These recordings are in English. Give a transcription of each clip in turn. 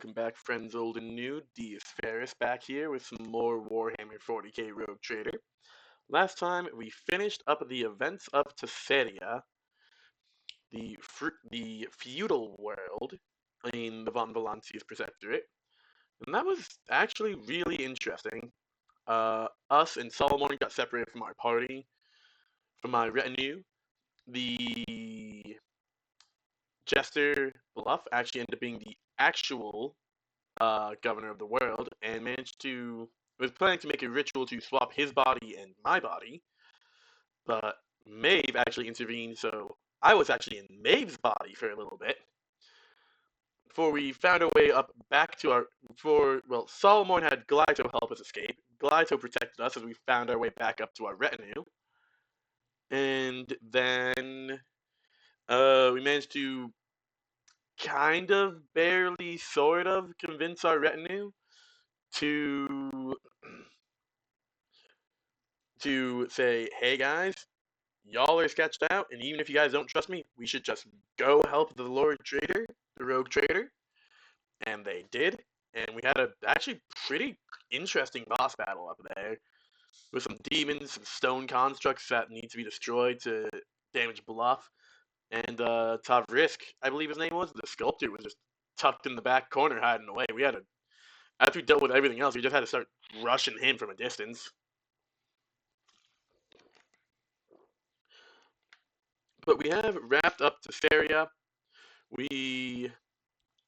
welcome back, friends old and new. Deis Ferrous back here with some more Warhammer 40k Rogue Trader. Last time we finished up the events of Tesseria, the feudal world in the Von Valancius Protectorate, and that was actually really interesting. Us and Solomon got separated from our party, from my retinue. The Jester Bluff actually ended up being the actual governor of the world, and was planning to make a ritual to swap his body and my body, but Maeve actually intervened, so I was actually in Maeve's body for a little bit. Before we found our way up back to Solomon had Glyto help us escape. Glyto protected us as we found our way back up to our retinue. And then we managed to kind of, barely, sort of convince our retinue to say, hey guys, y'all are sketched out, and even if you guys don't trust me, we should just go help the Rogue Trader. And they did, and we had a actually pretty interesting boss battle up there, with some demons, some stone constructs that need to be destroyed to damage Bluff, and Tavrisk, I believe his name was, the sculptor, was just tucked in the back corner hiding away. After we dealt with everything else, we just had to start rushing him from a distance. But we have wrapped up Tesseria.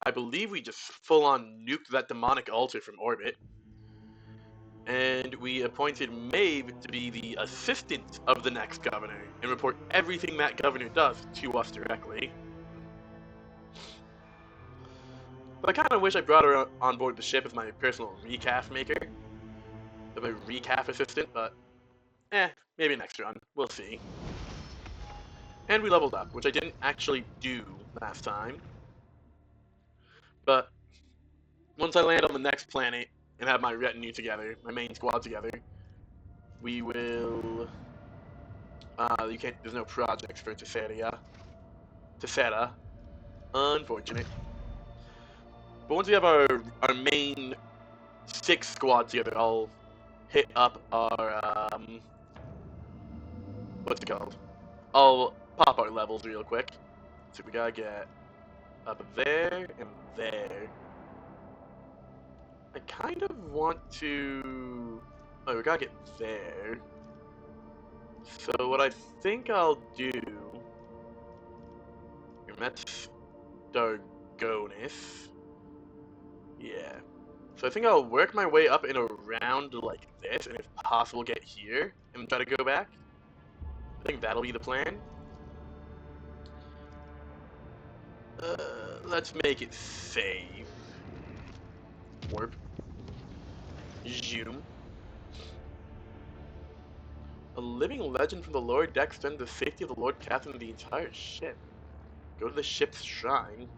I believe we just full-on nuked that demonic altar from orbit. And we appointed Maeve to be the assistant of the next governor and report everything that governor does to us directly. But I kind of wish I brought her on board the ship as my personal recaf maker, as my recaf assistant, but maybe next run. We'll see. And we leveled up, which I didn't actually do last time. But once I land on the next planet and have my retinue together, my main squad together, we will. There's no projects for Tessera. Unfortunate. But once we have our main 6 squad together, I'll hit up our, what's it called? I'll pop our levels real quick. So we gotta get up there and there. I kind of want to... Oh, we gotta get there. So what I think I'll do... That's Dargonis. Yeah. So I think I'll work my way up and around like this, and if possible get here, and try to go back. I think that'll be the plan. Let's make it safe. Warp. Zoom. A living legend from the Lord deck extends the safety of the Lord Captain of the entire ship. Go to the ship's shrine.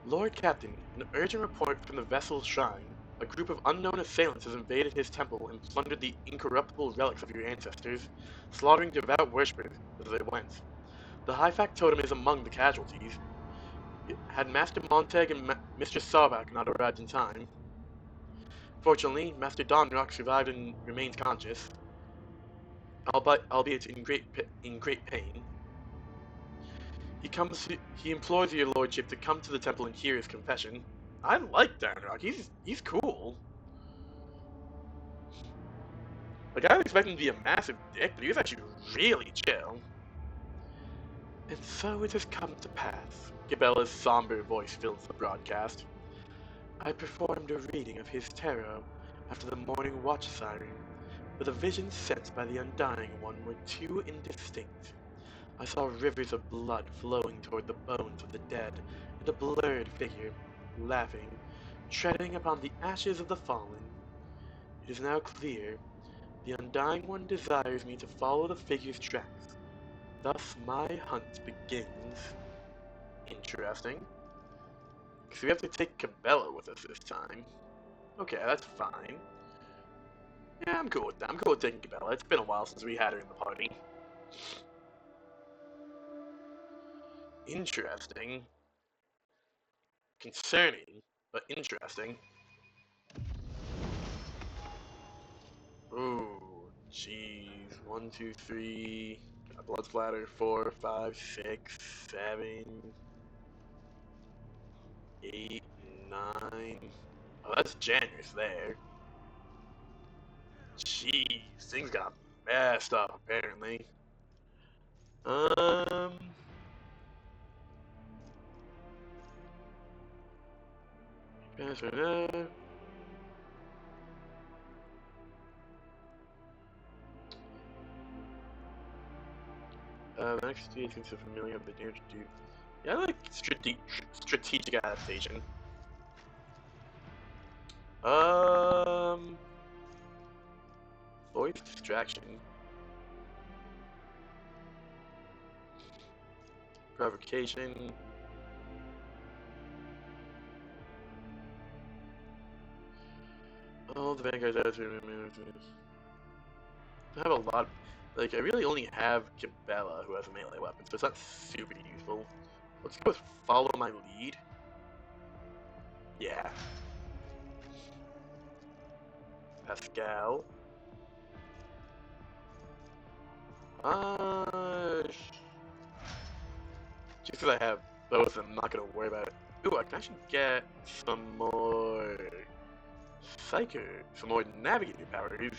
Lord Captain, an urgent report from the vessel's shrine. A group of unknown assailants has invaded his temple and plundered the incorruptible relics of your ancestors, slaughtering devout worshippers as they went. The high factotum is among the casualties. Had Master Montag and Mistress Sarvak not arrived in time. Fortunately, Master Donrock survived and remains conscious, albeit in great pain. He implores your lordship to come to the temple and hear his confession. I like Donrock. He's cool. Like, I was expecting him to be a massive dick, but he was actually really chill. And so it has come to pass. Gabella's somber voice fills the broadcast. I performed a reading of his tarot after the morning watch siren, but the visions sent by the Undying One were too indistinct. I saw rivers of blood flowing toward the bones of the dead, and a blurred figure, laughing, treading upon the ashes of the fallen. It is now clear. The Undying One desires me to follow the figure's tracks. Thus my hunt begins. Interesting. So we have to take Cabela with us this time. Okay, that's fine. Yeah, I'm cool with that. I'm cool with taking Cabela. It's been a while since we had her in the party. Interesting. concerning, but interesting. Ooh, jeez. 1, 2, 3. Got blood splatter. 4, 5, 6, 7, 8, 9. Oh, that's generous there. Jeez, things got messed up apparently. Um. Next is so familiar with the damage to do. Yeah, I like strategic adaptation. Voice distraction. Provocation. Oh, the Vanguard's attitude. I have a lot. Like, I really only have Cabela, who has a melee weapon, so it's not super useful. Let's go with follow my lead. Yeah. Pascal. Just because I have those, I'm not gonna worry about it. Ooh, I can actually get some more Psycho, some more navigator powers.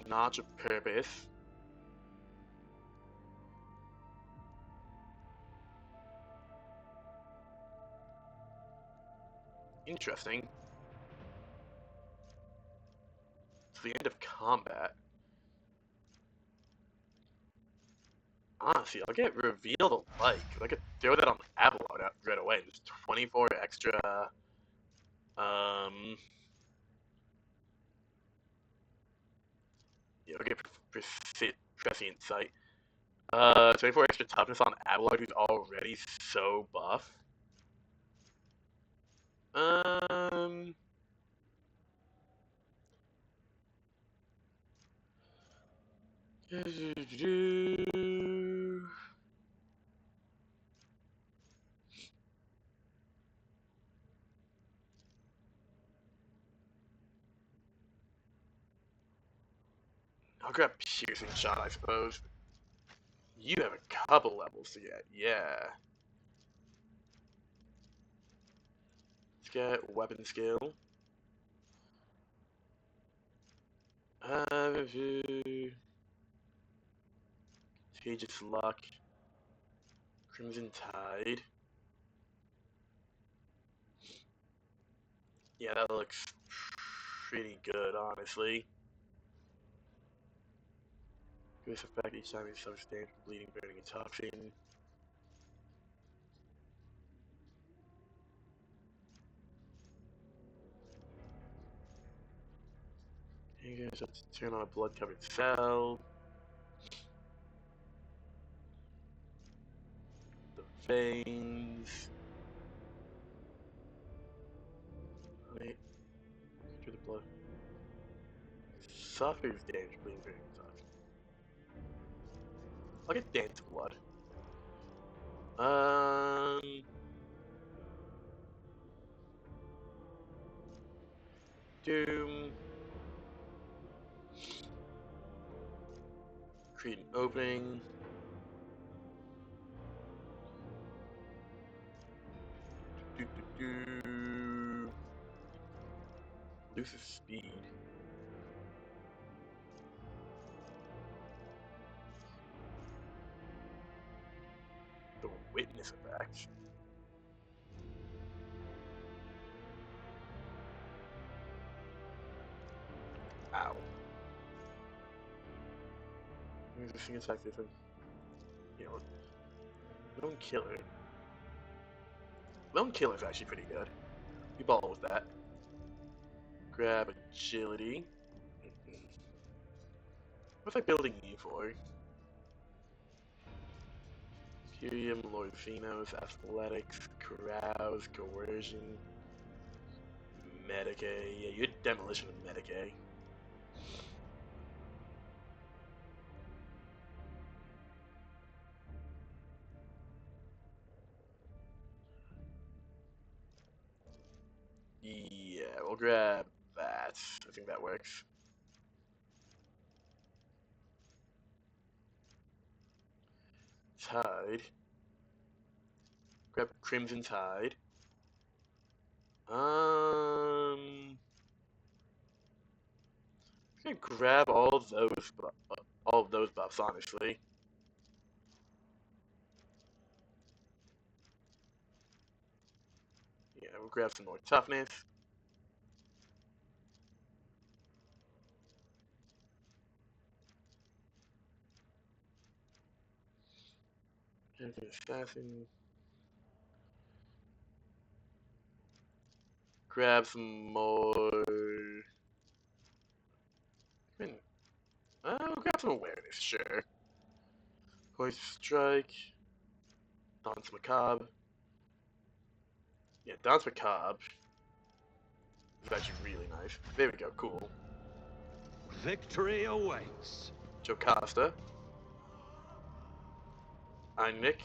Notch of purpose. Interesting. It's the end of combat. Honestly, I'll get revealed alike. I could throw that on Avalon right away. Just 24 extra. Um. Yeah, I'll get prescient sight. 24 extra toughness on Avalon, who's already so buff. Um. I'll grab piercing shot, I suppose. You have a couple levels to get, yeah. Let's get weapon skill. Contagious luck. Crimson Tide. Yeah, that looks pretty good, honestly. This effect each time you sustain bleeding, burning, and toxin. You guys have to turn on a blood-covered cell. The veins. Wait. Through the blood. Suffers damage, bleeding, burning, and toxin. I'll get Dance Blood. Doom. Create an opening. Loses speed. The witness effect. Ow. Resisting attack different. You know, Lone Killer. Lone Killer's actually pretty good. You ball with that. Grab agility. What's I building you for? Imperium, Lord Phenos, Athletics, Carouse, Coercion, Medicae. Yeah, you're Demolition of Medicae. I'll grab that. I think that works. Tide. Grab Crimson Tide. I'm gonna grab all of those buffs, honestly. Yeah, we'll grab some more toughness. Assassin. Grab some more. I'll grab some awareness, sure. Poison Strike. Dance Macabre. Yeah, Dance Macabre is actually really nice. There we go, cool. Victory awaits. Jocasta. Einnick.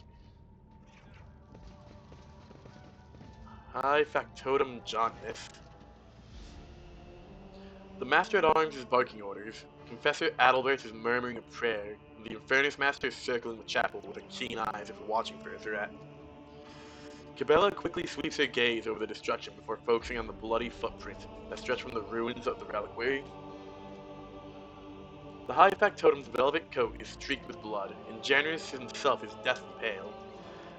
High Factotum John Myth. The Master at Arms is barking orders. Confessor Adalbert is murmuring a prayer, and the Infernus Master is circling the chapel with her keen eyes as if watching for a threat. Cabela quickly sweeps her gaze over the destruction before focusing on the bloody footprint that stretch from the ruins of the reliquary. The High Factotum's velvet coat is streaked with blood, and Janus himself is deathly pale.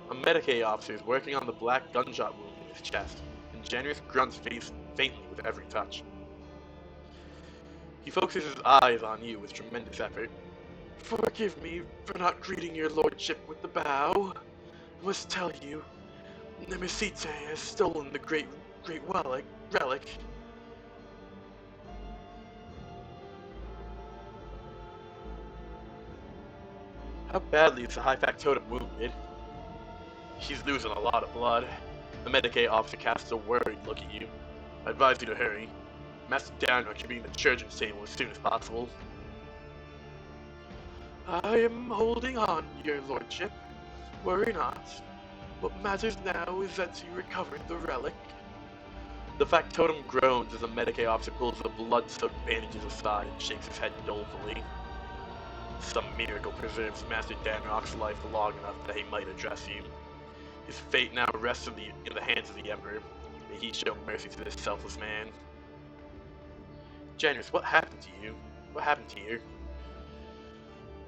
A Medicaid officer is working on the black gunshot wound in his chest, and Janus grunts faintly with every touch. He focuses his eyes on you with tremendous effort. Forgive me for not greeting your lordship with the bow. I must tell you, Nemesite has stolen the great relic. How badly is the High Factotum wounded? She's losing a lot of blood. The Medicaid officer casts a worried look at you. I advise you to hurry. Master Downright should be in the surgeon's table as soon as possible. I am holding on, your lordship. Worry not. What matters now is that you recovered the relic. The Factotum groans as the Medicaid officer pulls the blood-soaked bandages aside and shakes his head dolefully. Some miracle preserves Master Danrock's life long enough that he might address you. His fate now rests in the hands of the Emperor. May he show mercy to this selfless man. Janus, what happened to you? What happened here?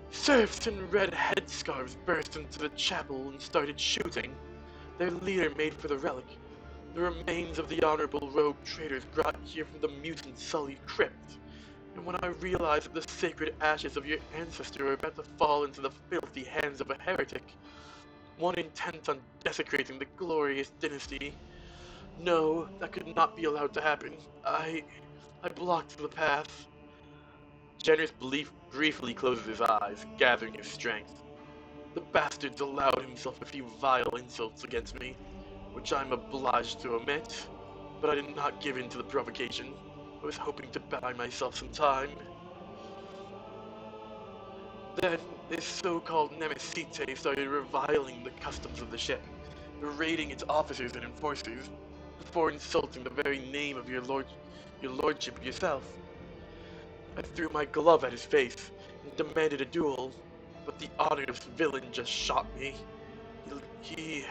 Serfs in red headscarves burst into the chapel and started shooting. Their leader made for the relic. The remains of the honorable rogue traitors brought here from the mutant sullied crypt. And when I realized that the sacred ashes of your ancestor were about to fall into the filthy hands of a heretic, one intent on desecrating the glorious dynasty. No, that could not be allowed to happen. I blocked the path. Janus briefly closes his eyes, gathering his strength. The bastards allowed himself a few vile insults against me, which I'm obliged to omit, but I did not give in to the provocation. I was hoping to buy myself some time. Then, this so-called Nemesite started reviling the customs of the ship, berating its officers and enforcers, before insulting the very name of your lordship yourself. I threw my glove at his face and demanded a duel, but the honored villain just shot me. He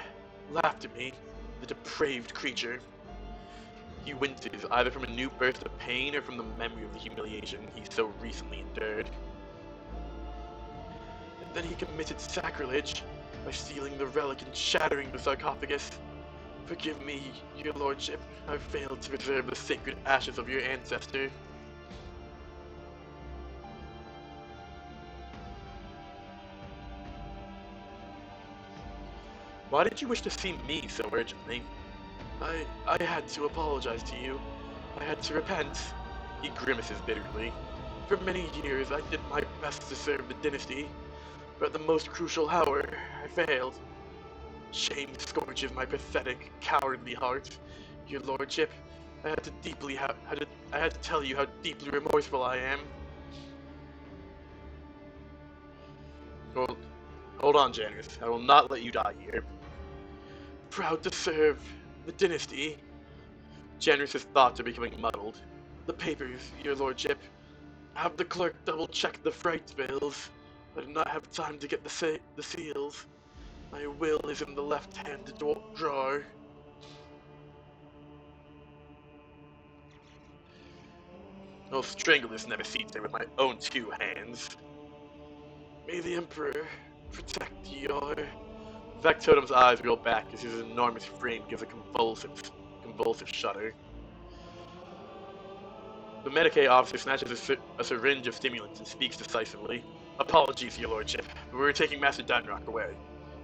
laughed at me, the depraved creature. He winces, either from a new burst of pain or from the memory of the humiliation he so recently endured. And then he committed sacrilege by stealing the relic and shattering the sarcophagus. Forgive me, your lordship, I failed to preserve the sacred ashes of your ancestor. Why did you wish to see me so urgently? I had to apologize to you. I had to repent. He grimaces bitterly. For many years, I did my best to serve the dynasty, but at the most crucial hour, I failed. Shame scorches my pathetic, cowardly heart. Your lordship, I had to tell you how deeply remorseful I am. Hold on, Janus. I will not let you die here. Proud to serve the dynasty, Janus's thoughts are becoming muddled. The papers, your lordship. Have the clerk double-check the freight bills. I did not have time to get the seals. My will is in the left-hand drawer. I'll strangle this Nemesis with my own 2 hands. May the Emperor protect your... Vectotem's eyes roll back as his enormous frame gives a convulsive shudder. The Medicaid officer snatches a syringe of stimulants and speaks decisively. Apologies, your lordship, but we were taking Master Danrock away.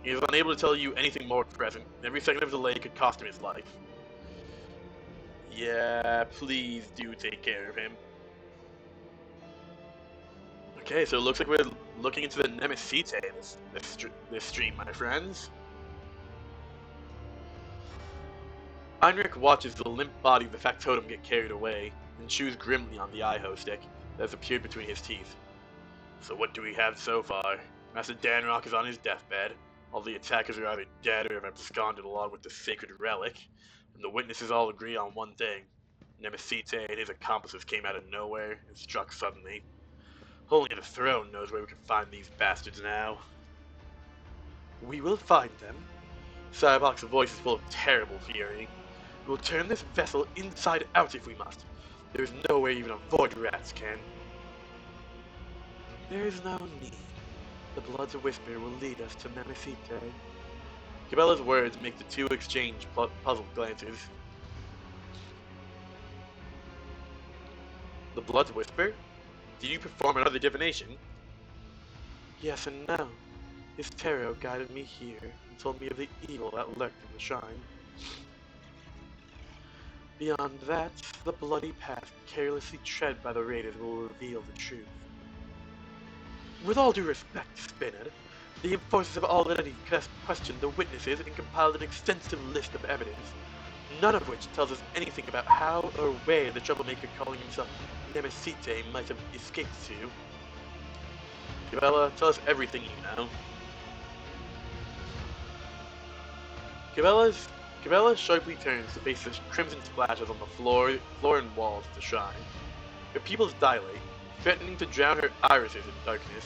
He is unable to tell you anything more at present. Every second of delay could cost him his life. Yeah, please do take care of him. Okay, so it looks like we're looking into the Nemesis this stream, my friends. Heinrich watches the limp body of the factotum get carried away, and chews grimly on the IHO stick that has appeared between his teeth. So what do we have so far? Master Danrock is on his deathbed. All the attackers are either dead or have absconded along with the sacred relic, and the witnesses all agree on one thing. Nemesis and his accomplices came out of nowhere and struck suddenly. Only the throne knows where we can find these bastards now. We will find them. Cyborg's voice is full of terrible fury. We will turn this vessel inside out if we must. There is no way even a void rats can. There is no need. The Blood's whisper will lead us to Nemesis. Cabella's words make the two exchange puzzled glances. The Blood's whisper? Did you perform another divination? Yes and no. His tarot guided me here and told me of the evil that lurked in the shrine. Beyond that, the bloody path carelessly tread by the raiders will reveal the truth. With all due respect, Spinner, the enforcers have already questioned the witnesses and compiled an extensive list of evidence, none of which tells us anything about how or where the troublemaker calling himself Nemesis might have escaped to. Cabela, tell us everything you know. Cabela sharply turns to face the crimson splashes on the floor and walls of the shrine. Her pupils dilate, threatening to drown her irises in darkness.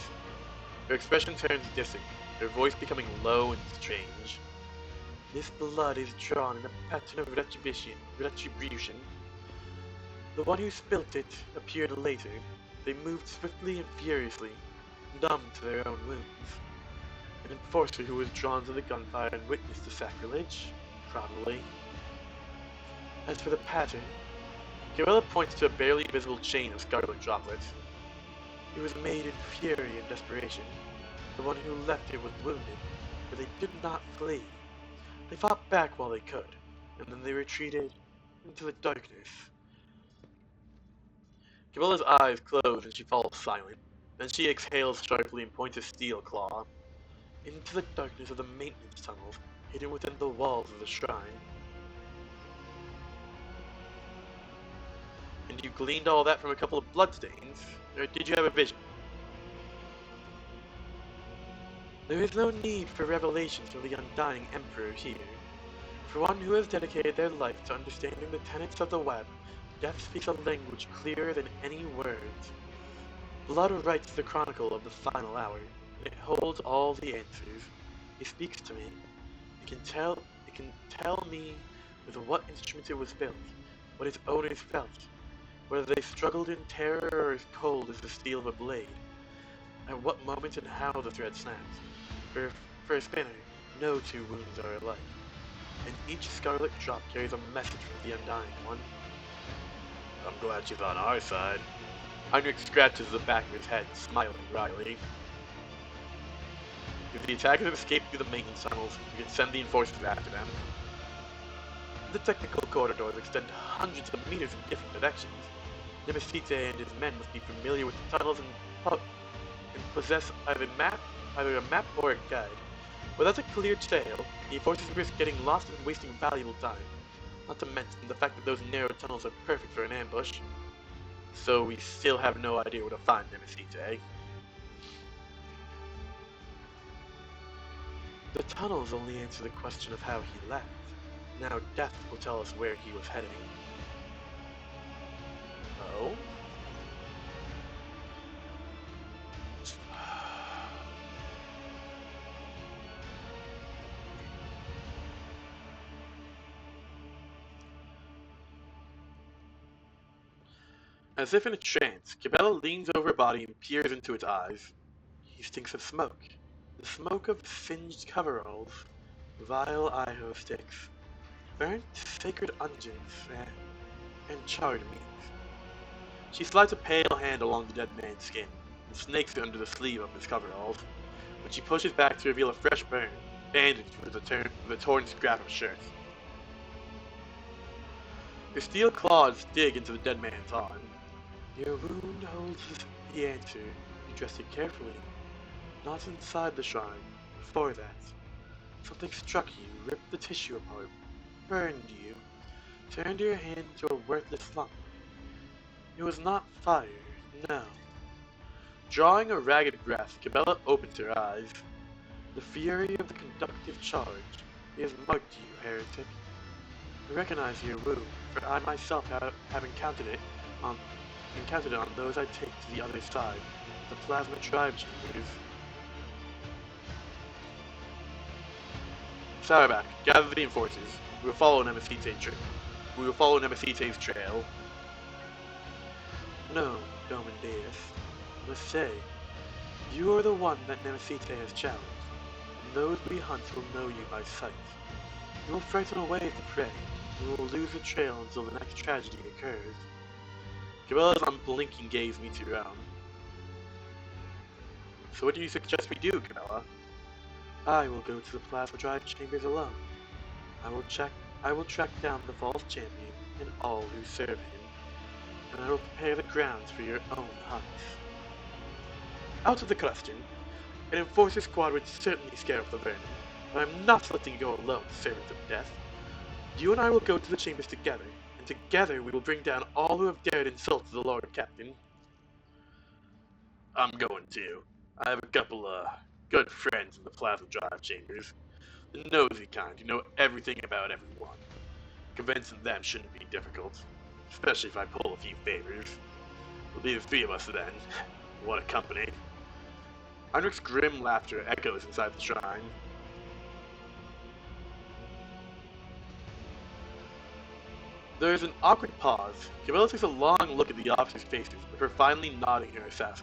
Her expression turns distant, her voice becoming low and strange. This blood is drawn in a pattern of retribution. The one who spilt it appeared later. They moved swiftly and furiously, numb to their own wounds. An enforcer who was drawn to the gunfire and witnessed the sacrilege? Probably. As for the pattern, Gorilla points to a barely visible chain of scarlet droplets. It was made in fury and desperation. The one who left it was wounded, but they did not flee. They fought back while they could, and then they retreated into the darkness. Camilla's eyes close and she falls silent. Then she exhales sharply and points a steel claw into the darkness of the maintenance tunnels, hidden within the walls of the shrine. And you gleaned all that from a couple of bloodstains? Or did you have a vision? There is no need for revelations from the undying Emperor here. For one who has dedicated their life to understanding the tenets of the web, death speaks a language clearer than any words. Blood writes the chronicle of the final hour, and it holds all the answers. It speaks to me. It can tell me with what instrument it was built, what its owners felt, whether they struggled in terror or as cold as the steel of a blade, at what moment and how the thread snapped. For a spinner, no two wounds are alike, and each scarlet drop carries a message from the Undying One. I'm glad she's on our side. Heinrich scratches the back of his head, smiling wryly. If the attackers have escaped through the maintenance tunnels, we can send the enforcers after them. The technical corridors extend hundreds of meters in different directions. Nemesis and his men must be familiar with the tunnels and possess either a map or a guide. Without a clear trail, the enforcers risk getting lost and wasting valuable time. Not to mention the fact that those narrow tunnels are perfect for an ambush. So we still have no idea where to find Nemesis. The tunnels only answer the question of how he left. Now death will tell us where he was heading. Oh? As if in a trance, Cabela leans over her body and peers into its eyes. He stinks of smoke. The smoke of singed coveralls, vile iho sticks, burnt sacred unguents, and charred meat. She slides a pale hand along the dead man's skin and snakes it under the sleeve of his coveralls, which she pushes back to reveal a fresh burn, bandaged with a torn scrap of shirt. Her steel claws dig into the dead man's arm. Your wound holds the answer. You dressed it carefully, not inside the shrine. Before that, something struck you, ripped the tissue apart, burned you, turned your hand into a worthless lump. It was not fire, no. Drawing a ragged breath, Cabela opens her eyes. The fury of the conductive charge. He has marked you, heretic. I recognize your wound, for I myself have on encountered it on those I take to the other side, the plasma drive chambers. Saddleback, gather the enforcers. We will follow Nemesite's trail. No, Domin Deus. I must say, you are the one that Nemesite has challenged, and those we hunt will know you by sight. You will frighten away the prey, and will lose the trail until the next tragedy occurs. Cabela's unblinking gaze meets your own. So what do you suggest we do, Cabela? I will go to the plasma drive chambers alone. I will track down the false champion and all who serve him, and I will prepare the grounds for your own hunt. Out of the question, an enforcer squad would certainly scare off the vermin, but I'm not letting you go alone, servant of death. You and I will go to the chambers together, and together we will bring down all who have dared insult the Lord Captain. I'm going too. I have a couple good friends in the plasma drive chambers. The nosy kind who know everything about everyone. Convincing them shouldn't be difficult, especially if I pull a few favors. It'll be the three of us then. What a company. Heinrich's grim laughter echoes inside the shrine. There is an awkward pause. Cabela takes a long look at the officers' faces before finally nodding her assent.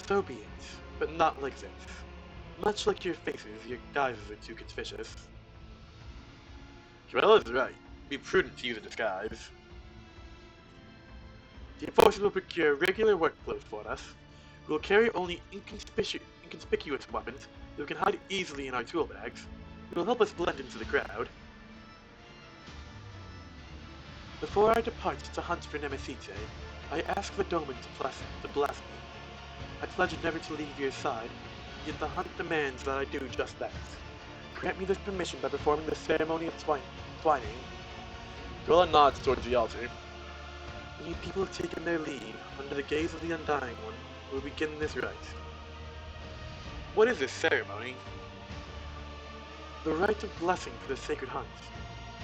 So be it, but not like this. Much like your faces, your guises are too conspicuous. Cabela is right. Be prudent to use a disguise. The enforcers will procure regular work clothes for us. We will carry only inconspicuous weapons that we can hide easily in our tool bags. It will help us blend into the crowd. Before I depart to hunt for Nemesite, I ask the Domin to bless me. I pledge never to leave your side, yet the hunt demands that I do just that. Grant me this permission by performing the ceremony of twining. Gorilla nods towards the altar. When you people have taken their leave, under the gaze of the Undying One, we will begin this rite. What is this ceremony? The rite of blessing for the sacred hunt.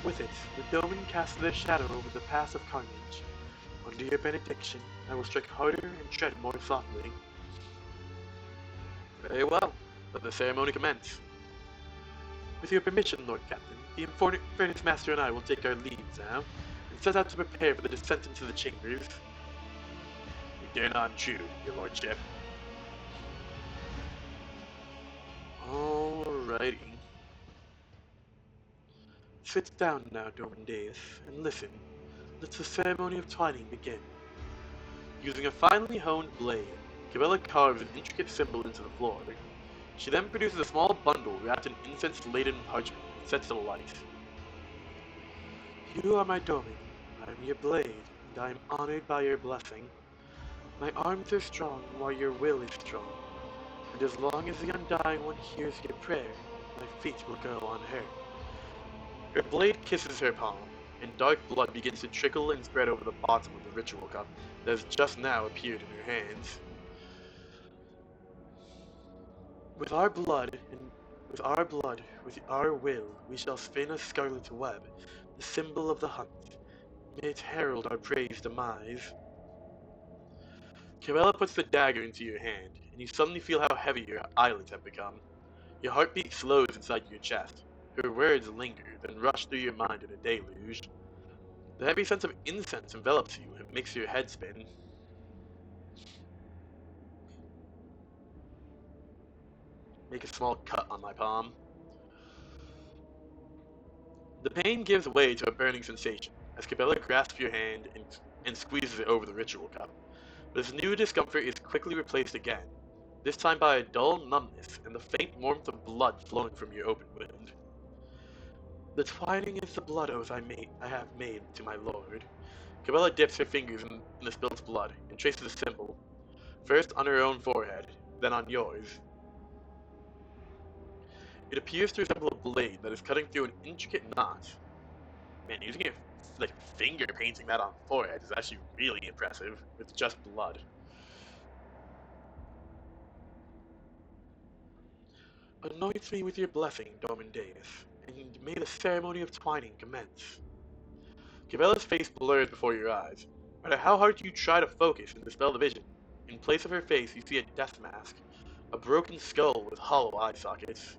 With it, the Domin casts their shadow over the path of carnage. Under your benediction, I will strike harder and tread more softly. Very well. Let the ceremony commence. With your permission, Lord Captain, the Furnace Master and I will take our leaves now, and set out to prepare for the descent into the chambers. We dare not intrude, your lordship. Alrighty. Sit down now, Domin Deus, and listen. Let the ceremony of twining begin. Using a finely honed blade, Cabela carves an intricate symbol into the floor. She then produces a small bundle wrapped in incense-laden parchment and sets it alight. You are my Domin. I am your blade, and I am honored by your blessing. My arms are strong while your will is strong, and as long as the Undying One hears your prayer, my feet will go unhurt. Her blade kisses her palm, and dark blood begins to trickle and spread over the bottom of the ritual cup that has just now appeared in her hands. With our blood, with our will, we shall spin a scarlet web, the symbol of the hunt. May it herald our praise demise. Cabela puts the dagger into your hand, and you suddenly feel how heavy your eyelids have become. Your heartbeat slows inside your chest. Her words linger, then rush through your mind in a deluge. The heavy sense of incense envelops you and makes your head spin. Make a small cut on my palm. The pain gives way to a burning sensation as Cabela grasps your hand and squeezes it over the ritual cup. This new discomfort is quickly replaced again, this time by a dull numbness and the faint warmth of blood flowing from your open wound. The twining is the blood oath I have made to my lord. Cabela dips her fingers in the spilt blood and traces a symbol, first on her own forehead, then on yours. It appears to resemble a blade that is cutting through an intricate knot. Man, using your finger painting that on forehead is actually really impressive, with just blood. Anoint me with your blessing, Domin Deus, and may the ceremony of twining commence. Cabela's face blurs before your eyes. No matter how hard you try to focus and dispel the vision, in place of her face you see a death mask, a broken skull with hollow eye sockets.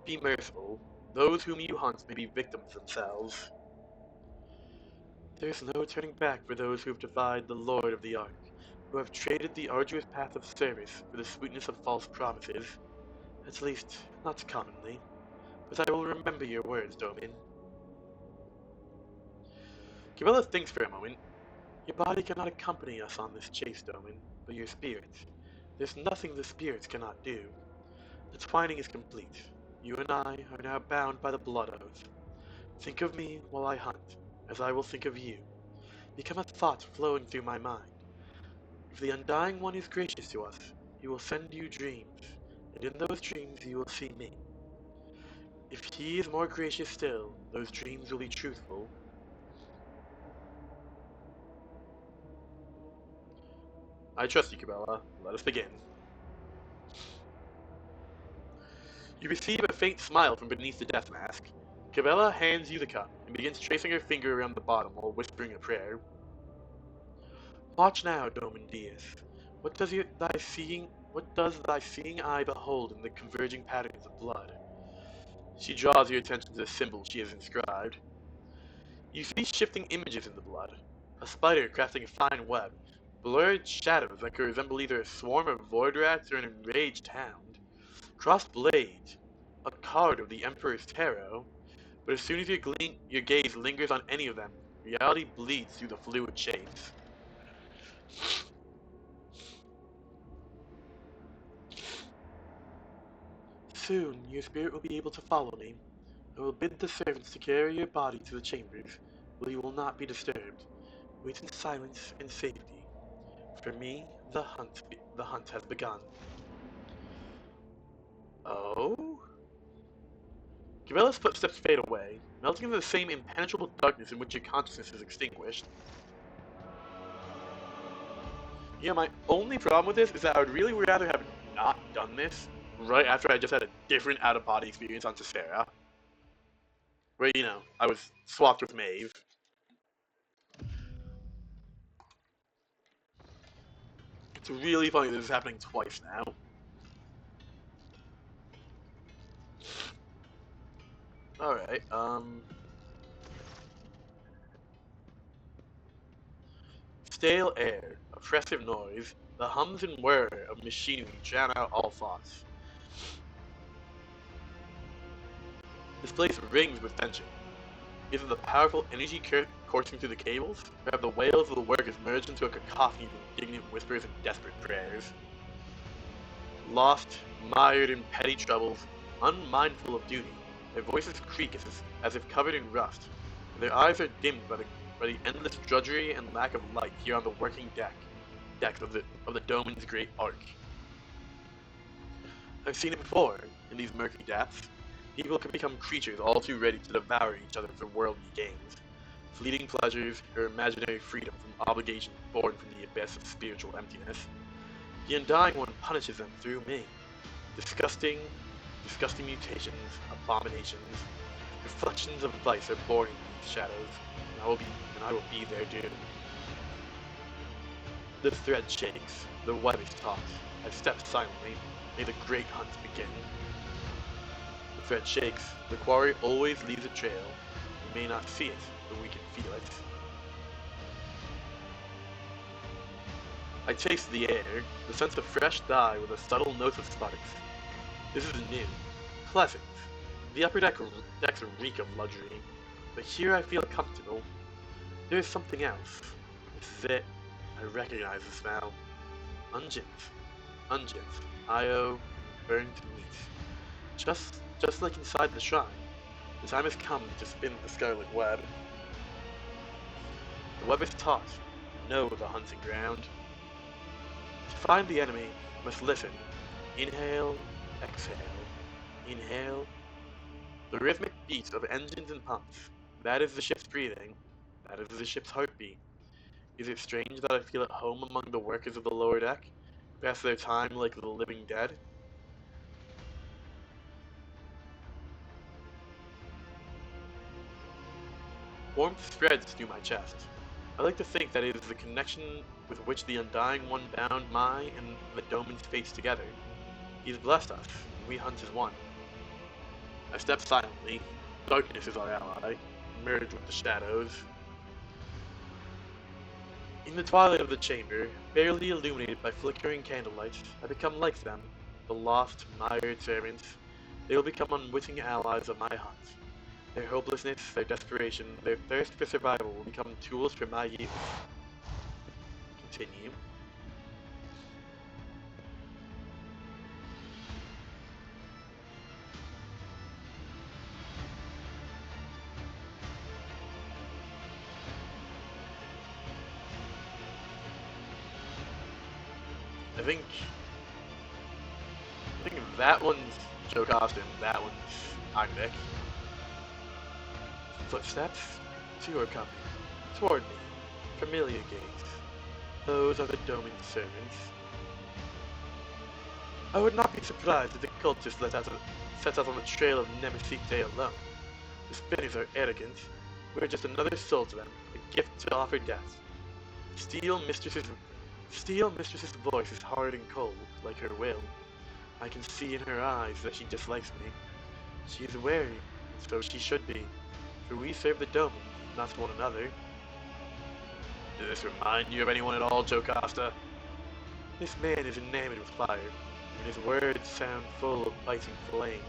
Be merciful. Those whom you hunt may be victims themselves. There is no turning back for those who have defied the Lord of the Ark, who have traded the arduous path of service for the sweetness of false promises. At least, not commonly. But I will remember your words, Domin. Cabela thinks for a moment. Your body cannot accompany us on this chase, Domin, but your spirit. There's nothing the spirits cannot do. The twining is complete. You and I are now bound by the blood oath. Think of me while I hunt, as I will think of you. Become a thought flowing through my mind. If the Undying One is gracious to us, he will send you dreams, and in those dreams you will see me. If he is more gracious still, those dreams will be truthful. I trust you, Cabela. Let us begin. You receive a faint smile from beneath the death mask. Cabela hands you the cup and begins tracing her finger around the bottom while whispering a prayer. Watch now, Domin Deus. What does thy seeing eye behold in the converging patterns of blood? She draws your attention to the symbol she has inscribed. You see shifting images in the blood. A spider crafting a fine web, blurred shadows that could resemble either a swarm of void rats or an enraged hound. Crossed blades, a card of the Emperor's Tarot, but as soon as your gaze lingers on any of them, reality bleeds through the fluid shapes. Soon your spirit will be able to follow me. I will bid the servants to carry your body to the chambers, where you will not be disturbed. Wait in silence and safety. For me, the hunt has begun. Oh? Cabela's footsteps fade away, melting into the same impenetrable darkness in which your consciousness is extinguished. Yeah, my only problem with this is that I would really rather have not done this right after I just had a different out-of-body experience on Tessera. Where, I was swapped with Maeve. It's really funny this is happening twice now. Alright, Stale air, oppressive noise, the hums and whir of machinery drown out all thoughts. This place rings with tension. Is it the powerful energy coursing through the cables, or have the wails of the workers merged into a cacophony of indignant whispers and desperate prayers? Lost, mired in petty troubles, unmindful of duty, their voices creak as if covered in rust, and their eyes are dimmed by the endless drudgery and lack of light here on the working decks of the Domin's great ark. I've seen it before, in these murky depths. People can become creatures all too ready to devour each other for worldly gains. fleeting pleasures, or imaginary freedom from obligation born from the abyss of spiritual emptiness. The Undying One punishes them through me. Disgusting, disgusting mutations, abominations, reflections of vice are born in these shadows, and I will be their doom. The thread shakes, the web is taut. I step silently. May the great hunt begin. The thread shakes. The quarry always leaves a trail. We may not see it, but we can feel it. I taste the air, the sense of fresh dye with a subtle note of sparks. This is new, pleasant. The upper decks reek of luxury, but here I feel comfortable. There is something else. This is it. I recognize the smell. Unguent. Unguent. Io, burnt meat. Just like inside the shrine. The time has come to spin the scarlet web. The web is taut. Know the hunting ground. To find the enemy, you must listen. Inhale, exhale. Inhale. The rhythmic beat of engines and pumps. That is the ship's breathing. That is the ship's heartbeat. Is it strange that I feel at home among the workers of the lower deck, who pass their time like the living dead? Warmth spreads through my chest. I like to think that it is the connection with which the Undying One bound my and the Domin's fates together. He has blessed us, and we hunt as one. I step silently. Darkness is our ally. Merge with the shadows. In the twilight of the chamber, barely illuminated by flickering candlelight, I become like them, the lost, mired servants. They will become unwitting allies of my hunt. Their hopelessness, their desperation, their thirst for survival will become tools for my use. Continue. I think that one's Joe Costin, that one's Agnek. Footsteps? Two are coming. Toward me. Familiar gaze. Those are the Domin's servants. I would not be surprised if the cultists set out on the trail of Nemesis alone. The spinners are arrogant. We are just another soul to them, a gift to offer death. Steel Mistress's voice is hard and cold, like her will. I can see in her eyes that she dislikes me. She is wary, and so she should be, for we serve the Domin, not one another. Does this remind you of anyone at all, Jocasta? This man is enamored with fire, and his words sound full of biting flames.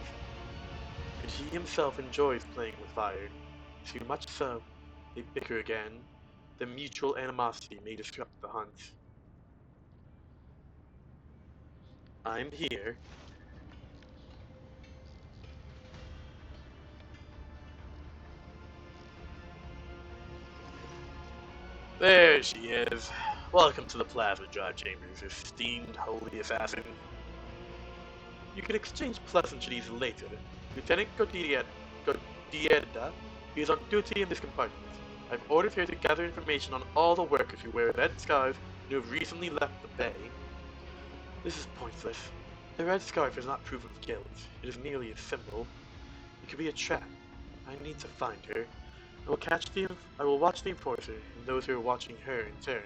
But he himself enjoys playing with fire. Too much so, they bicker again. The mutual animosity may disrupt the hunt. I'm here. There she is. Welcome to the Plasma Drive Chambers, esteemed holy assassin. You can exchange pleasantries later. Lieutenant Godieda is on duty in this compartment. I've ordered her to gather information on all the workers who wear red scarves and who have recently left the bay. This is pointless. The red scarf is not proof of guilt. It is merely a symbol. It could be a trap. I need to find her. I will watch the enforcer and those who are watching her in turn.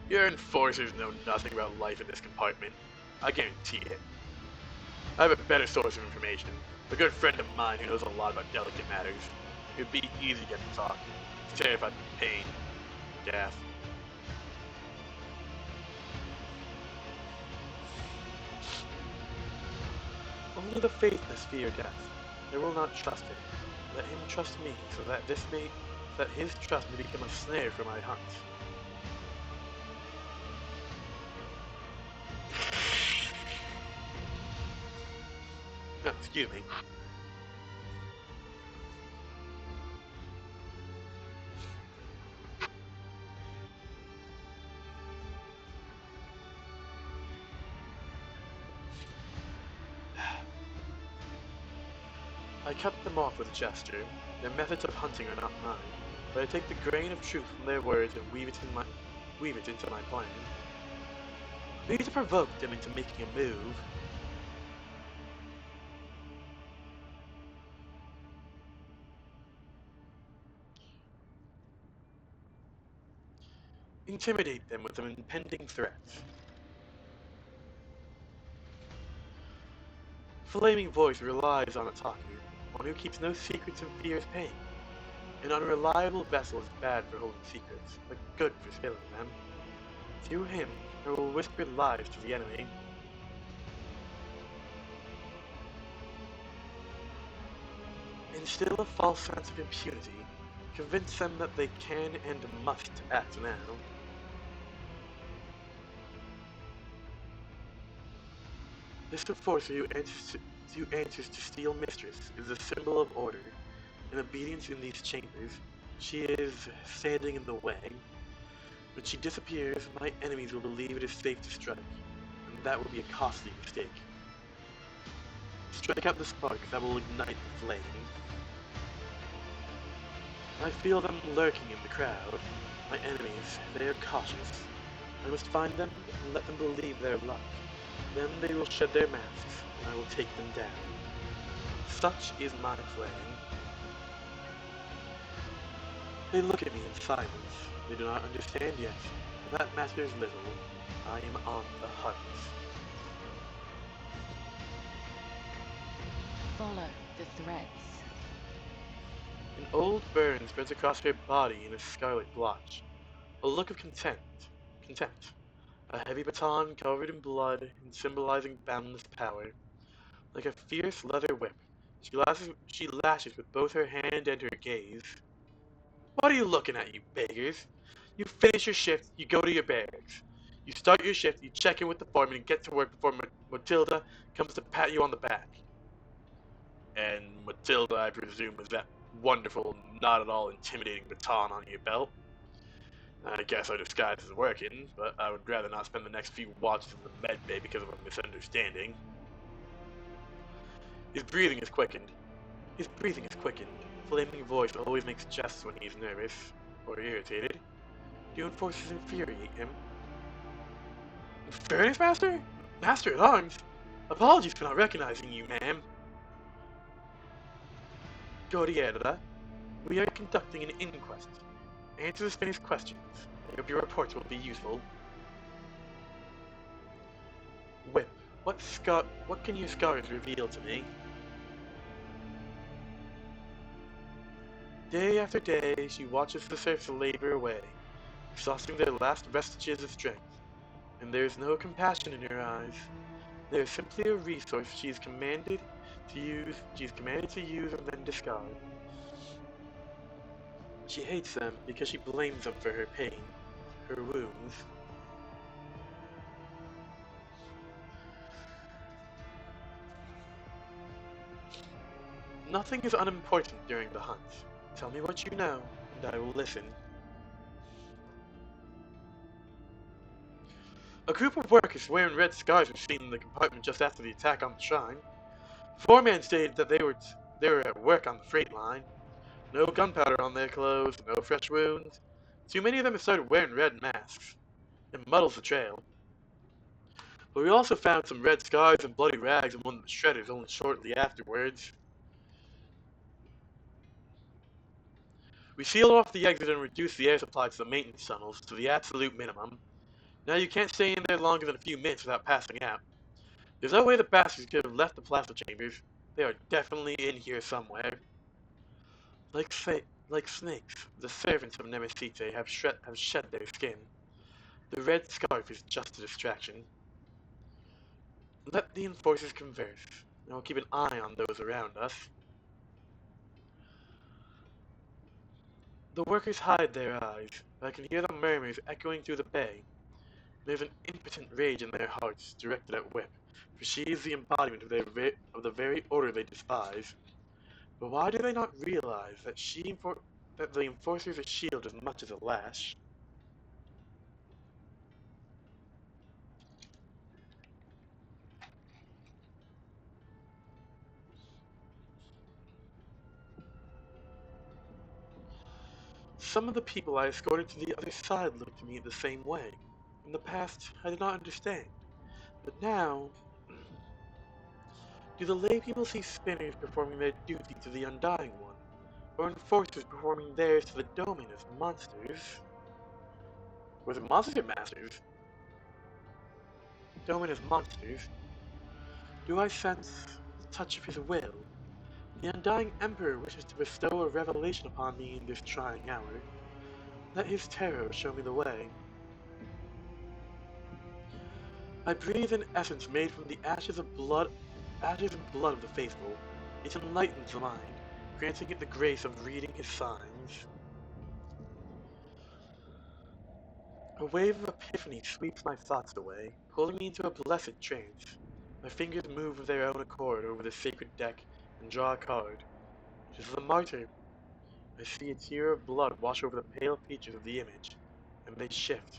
Your enforcers know nothing about life in this compartment. I guarantee it. I have a better source of information. A good friend of mine who knows a lot about delicate matters. It would be easy to get him to talk. He's terrified of pain, death. Only the faithless fear death. They will not trust him. Let him trust me, so that his trust may become a snare for my hunt. Oh, excuse me. I cut them off with a gesture. Their methods of hunting are not mine, but I take the grain of truth from their words and weave it into my plan. I need to provoke them into making a move. Intimidate them with an impending threat. Flaming Voice relies on a talker, one who keeps no secrets and fears pain. An unreliable vessel is bad for holding secrets, but good for spilling them. Through him, I will whisper lies to the enemy. Instill a false sense of impunity. Convince them that they can and must act now. Mr. Forcer, who answers to Steel Mistress, is a symbol of order. In obedience in these chambers, she is standing in the way. When she disappears, my enemies will believe it is safe to strike, and that will be a costly mistake. Strike out the spark that will ignite the flame. I feel them lurking in the crowd. My enemies, they are cautious. I must find them and let them believe their luck. Then they will shed their masks, and I will take them down. Such is my plan. They look at me in silence. They do not understand yet. That matters little. I am on the hunt. Follow the threads. An old burn spreads across her body in a scarlet blotch. A look of contempt. A heavy baton covered in blood and symbolizing boundless power. Like a fierce leather whip, she lashes with both her hand and her gaze. What are you looking at, you beggars? You finish your shift, you go to your barracks. You start your shift, you check in with the foreman and get to work before Matilda comes to pat you on the back. And Matilda, I presume, is that wonderful, not at all intimidating baton on your belt. I guess our disguise is working, but I would rather not spend the next few watches in the med bay because of a misunderstanding. His breathing is quickened. Flaming Voice always makes jests when he's nervous or irritated. Do enforcers infuriate him? Fairness, Master? Master at Arms? Apologies for not recognizing you, ma'am. Gordiera, we are conducting an inquest. Answer the Spanish questions. I hope your reports will be useful. Whip, what can your scars reveal to me? Day after day, she watches the serfs labor away, exhausting their last vestiges of strength, and there is no compassion in her eyes. They are simply a resource she is commanded to use and then discard. She hates them because she blames them for her pain, her wounds. Nothing is unimportant during the hunt. Tell me what you know, and I will listen. A group of workers wearing red scars were seen in the compartment just after the attack on the shrine. Foreman stated that they were at work on the freight line. No gunpowder on their clothes, no fresh wounds. Too many of them have started wearing red masks. It muddles the trail. But we also found some red scars and bloody rags in one of the shredders only shortly afterwards. We sealed off the exit and reduced the air supply to the maintenance tunnels to the absolute minimum. Now you can't stay in there longer than a few minutes without passing out. There's no way the bastards could have left the plasma chambers. They are definitely in here somewhere. Like snakes, the servants of Nemesite have shed their skin. The red scarf is just a distraction. Let the enforcers converse, and we'll keep an eye on those around us. The workers hide their eyes, but I can hear the murmurs echoing through the bay. There's an impotent rage in their hearts directed at Whip, for she is the embodiment of the very order they despise. But why do they not realize that that the enforcer's a shield as much as a lash? Some of the people I escorted to the other side looked at me the same way. In the past, I did not understand. But now, do the lay people see spinners performing their duty to the Undying One, or enforcers performing theirs to the Domain as monsters? Was it monsters or masters? Domain as monsters? Do I sense the touch of his will? The Undying Emperor wishes to bestow a revelation upon me in this trying hour. Let his terror show me the way. I breathe an essence made from the ashes and blood of the faithful. It enlightens the mind, granting it the grace of reading his signs. A wave of epiphany sweeps my thoughts away, pulling me into a blessed trance. My fingers move of their own accord over the sacred deck and draw a card. It is the martyr. I see a tear of blood wash over the pale features of the image, and they shift,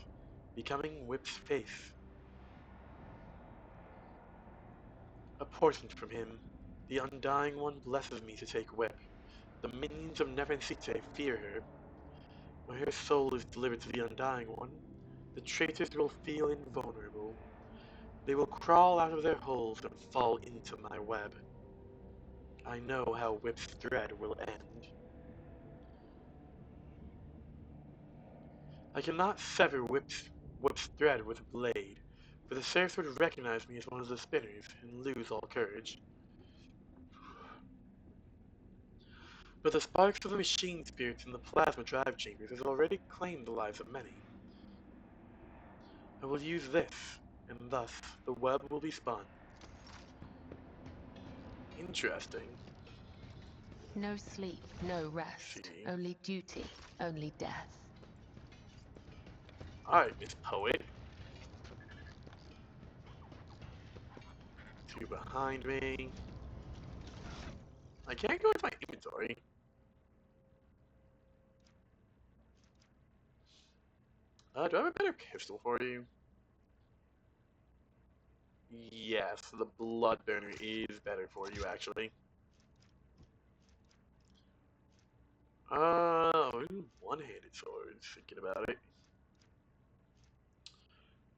becoming Whip's face. A portent from him, the Undying One blesses me to take Whip. The minions of Nefertiti fear her. When her soul is delivered to the Undying One, the traitors will feel invulnerable. They will crawl out of their holes and fall into my web. I know how Whip's thread will end. I cannot sever Whip's thread with a blade, for the Seraphs would recognize me as one of the spinners and lose all courage. But the sparks of the machine spirits in the plasma drive chambers has already claimed the lives of many. I will use this, and thus the web will be spun. Interesting. No sleep, no rest. See. Only duty, only death. Alright, Miss Poet. Two behind me. I can't go into my inventory. Do I have a better pistol for you? Yes, the blood burner is better for you, actually. One-handed swords, thinking about it.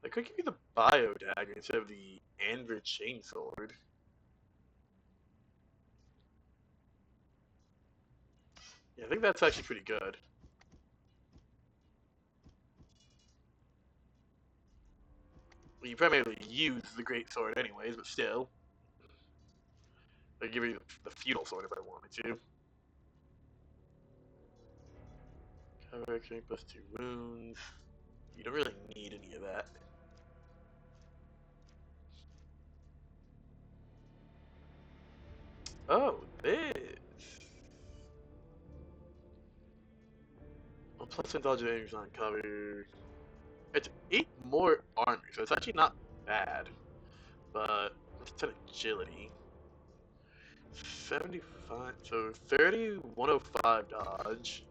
I could give you the bio dagger instead of the Anvir chainsword. Yeah, I think that's actually pretty good. Well, you primarily use the great sword anyways, but still. I'd give you the feudal sword if I wanted to. Cover action plus 2 wounds. You don't really need any of that. Oh, this. Well, plus 10 dodge damage on cover. It's 8 more armor, so it's actually not bad. But plus 10 agility. 75, so 30, 105 dodge.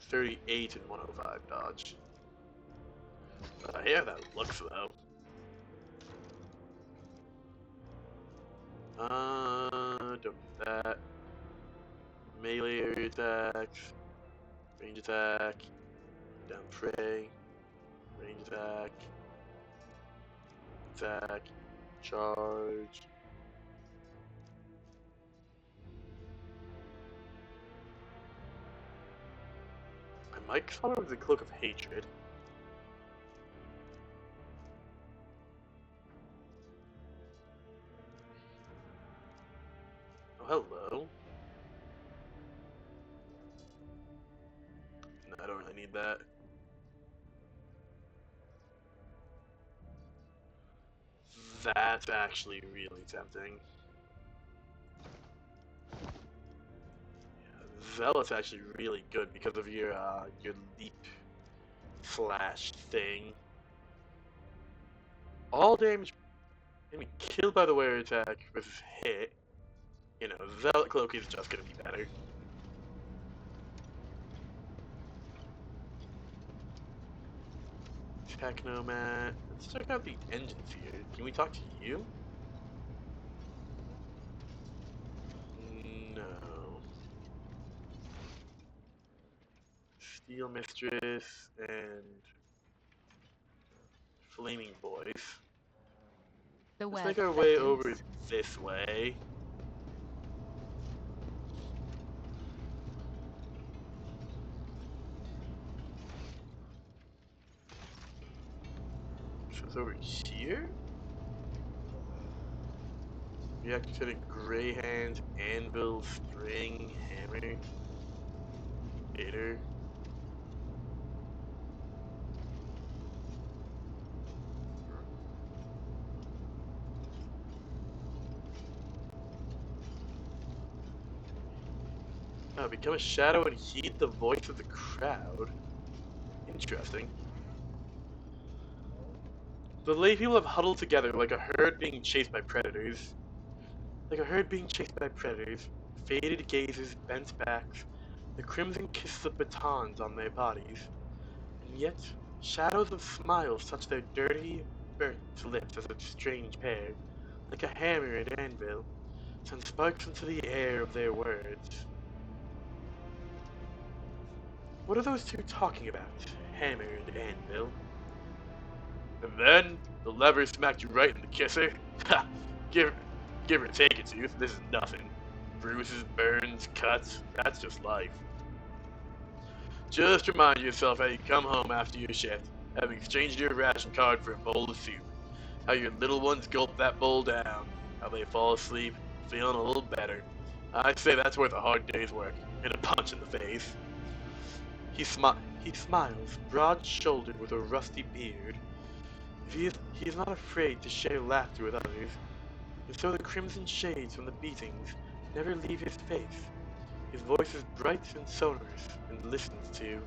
38 and 105 dodge. Yeah, that looks though. Don't need that. Melee area attacks. Range attack. Down prey. Range attack. Attack. Charge. I might call it the Cloak of Hatred. Oh, hello. No, I don't really need that. That's actually really tempting. Yeah, Zealot's actually really good because of your leap slash thing. All damage, I mean, killed by the wearer attack versus hit. You know, Zealot Cloak is just gonna be better. Technomat. Let's check out the engines here. Can we talk to you? No. Steel Mistress and Flaming Boys. The Let's web make our way over beckons. this way. So it's over here? Reactivated Grey Hand, Anvil, String, Hammer, Gator. Oh, become a shadow and heed the voice of the crowd. Interesting. The lay people have huddled together like a herd being chased by predators. Like a herd being chased by predators, faded gazes, bent backs, the crimson kisses of batons on their bodies. And yet, shadows of smiles touch their dirty, burnt lips as a strange pair, like a hammer and anvil, send sparks into the air of their words. What are those two talking about? Hammer and anvil. And then, the lever smacked you right in the kisser. Ha! Give or take it, Tooth, this is nothing. Bruises, burns, cuts, that's just life. Just remind yourself how you come home after your shift, having exchanged your ration card for a bowl of soup. How your little ones gulp that bowl down. How they fall asleep, feeling a little better. I say that's worth a hard day's work, and a punch in the face. He smiles, broad-shouldered with a rusty beard. He is not afraid to share laughter with others, and so the crimson shades from the beatings never leave his face. His voice is bright and sonorous, and listened to.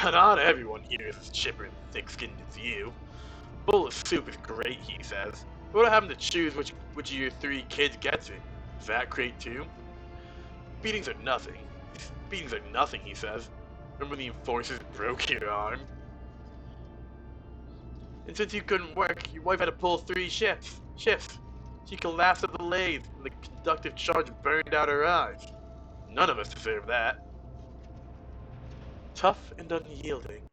Not everyone here is as chipper and thick-skinned as you. Bowl of soup is great, he says. What happened to choose which of your three kids gets it? Is that great too? Beatings are nothing. Beatings are nothing, he says. Remember the enforcers broke your arm? And since you couldn't work, your wife had to pull 3 shifts. She collapsed at the lathe, and the conductive charge burned out her eyes. None of us deserve that. Tough and unyielding.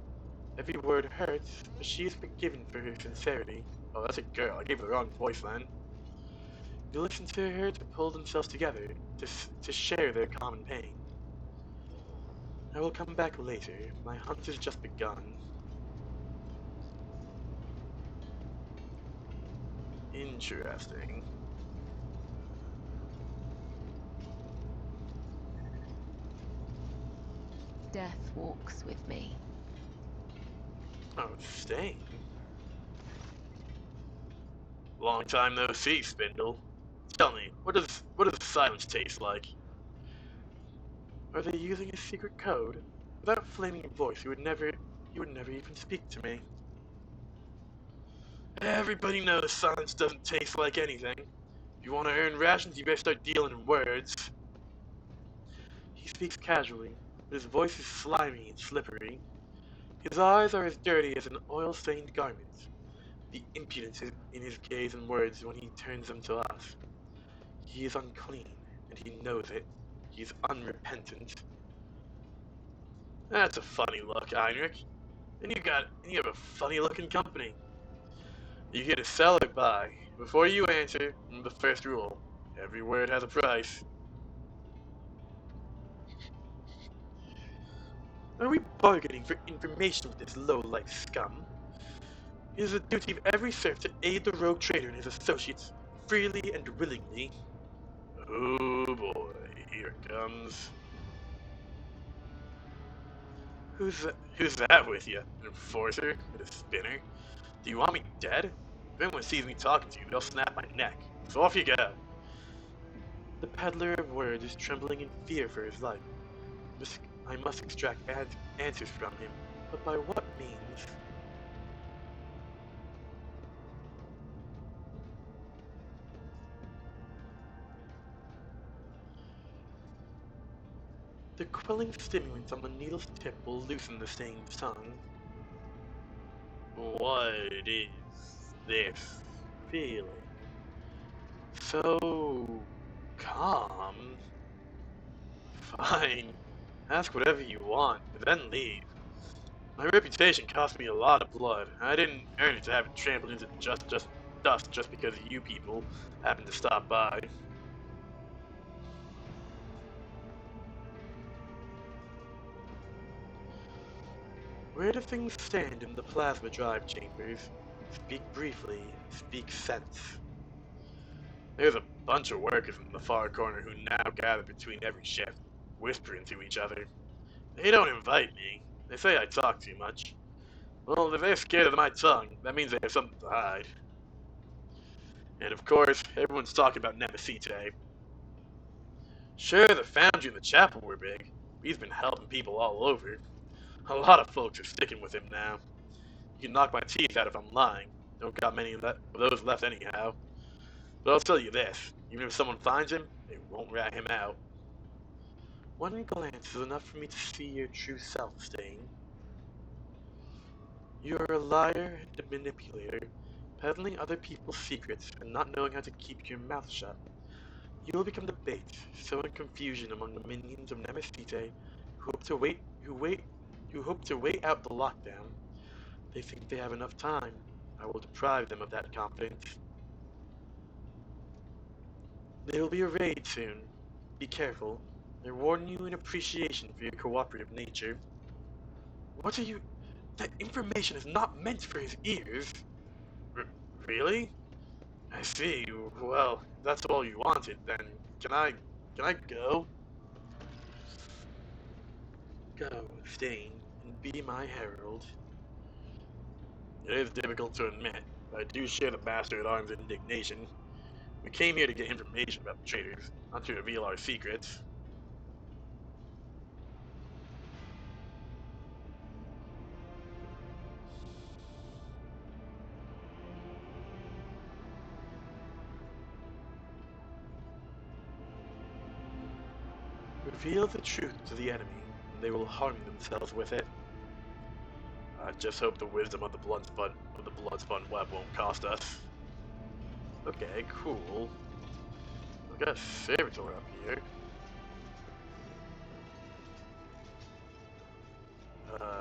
Every word hurts, but she is forgiven for her sincerity. Oh, that's a girl. I gave her the wrong voice then. You listen to her to pull themselves together, to share their common pain. I will come back later. My hunt has just begun. Interesting. Death walks with me. Oh, staying. Long time no see, Spindle. Tell me, what does silence taste like? Are they using a secret code? Without flaming voice, you would never even speak to me. Everybody knows silence doesn't taste like anything. If you want to earn rations, you better start dealing in words. He speaks casually, but his voice is slimy and slippery. His eyes are as dirty as an oil-stained garment. The impudence in his gaze and words when he turns them to us. He is unclean, and he knows it. He is unrepentant. That's a funny look, Heinrich. And you have a funny-looking company. You get a sell or buy. Before you answer, the first rule: every word has a price. Are we bargaining for information with this low-life scum? It is the duty of every serf to aid the rogue trader and his associates, freely and willingly. Oh boy, here it comes. Who's that with you? An enforcer? With a spinner? Do you want me dead? If anyone sees me talking to you, they'll snap my neck. So off you go. The peddler of words is trembling in fear for his life. I must extract answers from him, but by what means? The quelling stimulant on the needle's tip will loosen the stained tongue. What is this feeling? So calm, Fine. Ask whatever you want, but then leave. My reputation cost me a lot of blood. I didn't earn it to have it trampled into just dust just because you people happened to stop by. Where do things stand in the plasma drive chambers? Speak briefly, speak sense. There's a bunch of workers in the far corner who now gather between every shift, whispering to each other. They don't invite me. They say I talk too much. Well, if they're scared of my tongue, that means they have something to hide. And of course, everyone's talking about Nemesite. Sure, the foundry and the chapel were big. He's been helping people all over. A lot of folks are sticking with him now. You can knock my teeth out if I'm lying. Don't got many of those left anyhow. But I'll tell you this, even if someone finds him, they won't rat him out. One glance is enough for me to see your true self, Stain. You are a liar and a manipulator, peddling other people's secrets and not knowing how to keep your mouth shut. You will become the bait, sowing confusion among the minions of Nemesite who hope to wait out the lockdown. They think they have enough time. I will deprive them of that confidence. There will be a raid soon. Be careful. They're warning you in appreciation for your cooperative nature. What are you... That information is not meant for his ears. Really? I see. Well, if that's all you wanted, then can I go? Go, Stain, and be my herald. It is difficult to admit, but I do share the Master-at-Arms' indignation. We came here to get information about the traitors, not to reveal our secrets. Reveal the truth to the enemy, and they will harm themselves with it. I just hope the wisdom of the Bloodspun web won't cost us. Okay, cool. I've got a servitor up here.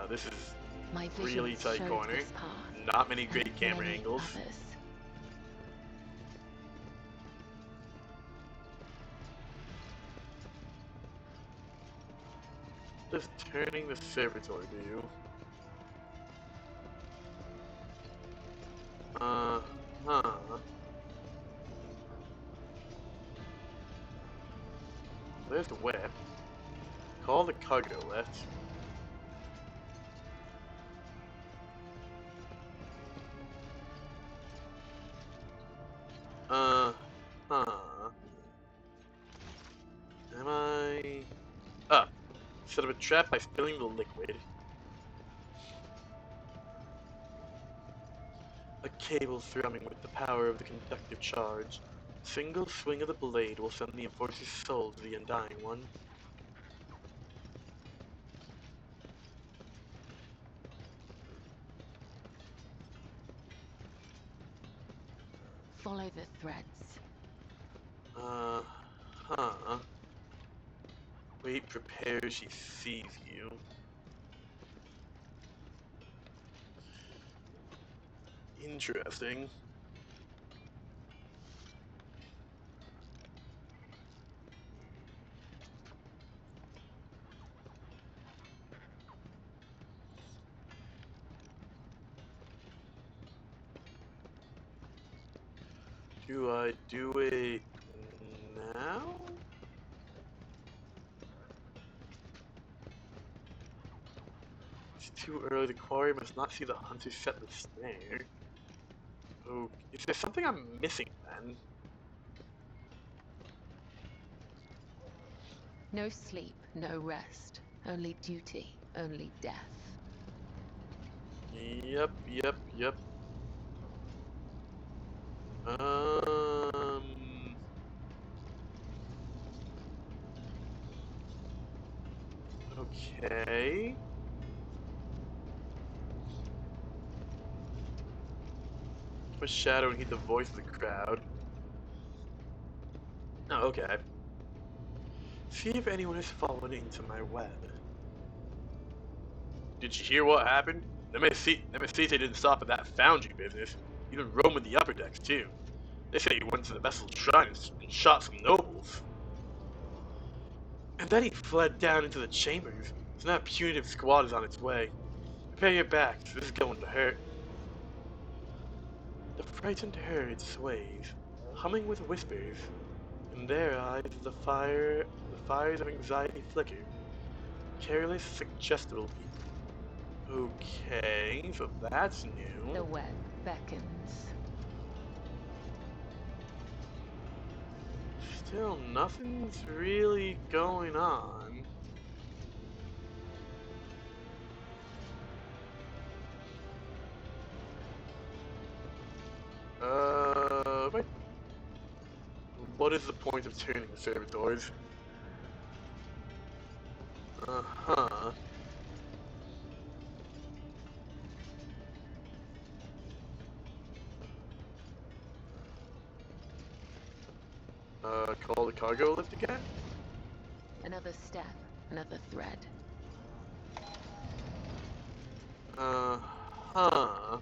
This is My really visions tight showed corner. this path, Not many great and camera many angles. others. Just turning the servitor view. Huh. There's the whip. Call the cargo lift. Huh. Am I... Ah. Set up a trap by spilling the liquid. A cable thrumming with the power of the conductive charge. A single swing of the blade will send the enforcer's soul to the undying one. Follow the threads. Huh. Wait, prepare, she sees you. Interesting. Do I do it now? It's too early. The quarry must not see the hunter set the snare. Oh, is there something I'm missing then? No sleep, no rest. Only duty, only death. Yep. Um. Okay. Push shadow and heed the voice of the crowd. Oh, okay. See if anyone has fallen into my web. Did you hear what happened? Nemesis didn't stop at that foundry business. Even roamed the upper decks too. They say he went to the vessel's shrine and shot some nobles. And then he fled down into the chambers. So now a punitive squad is on its way. Prepare your backs, this is going to hurt. The frightened herd sways, humming with whispers. In their eyes the fires of anxiety flicker. Careless, suggestible people. Okay, so that's new. The web beckons. Still, nothing's really going on. Wait. What is the point of turning the servitors? Uh-huh. Call the cargo lift again? Another step, another thread. Uh-huh.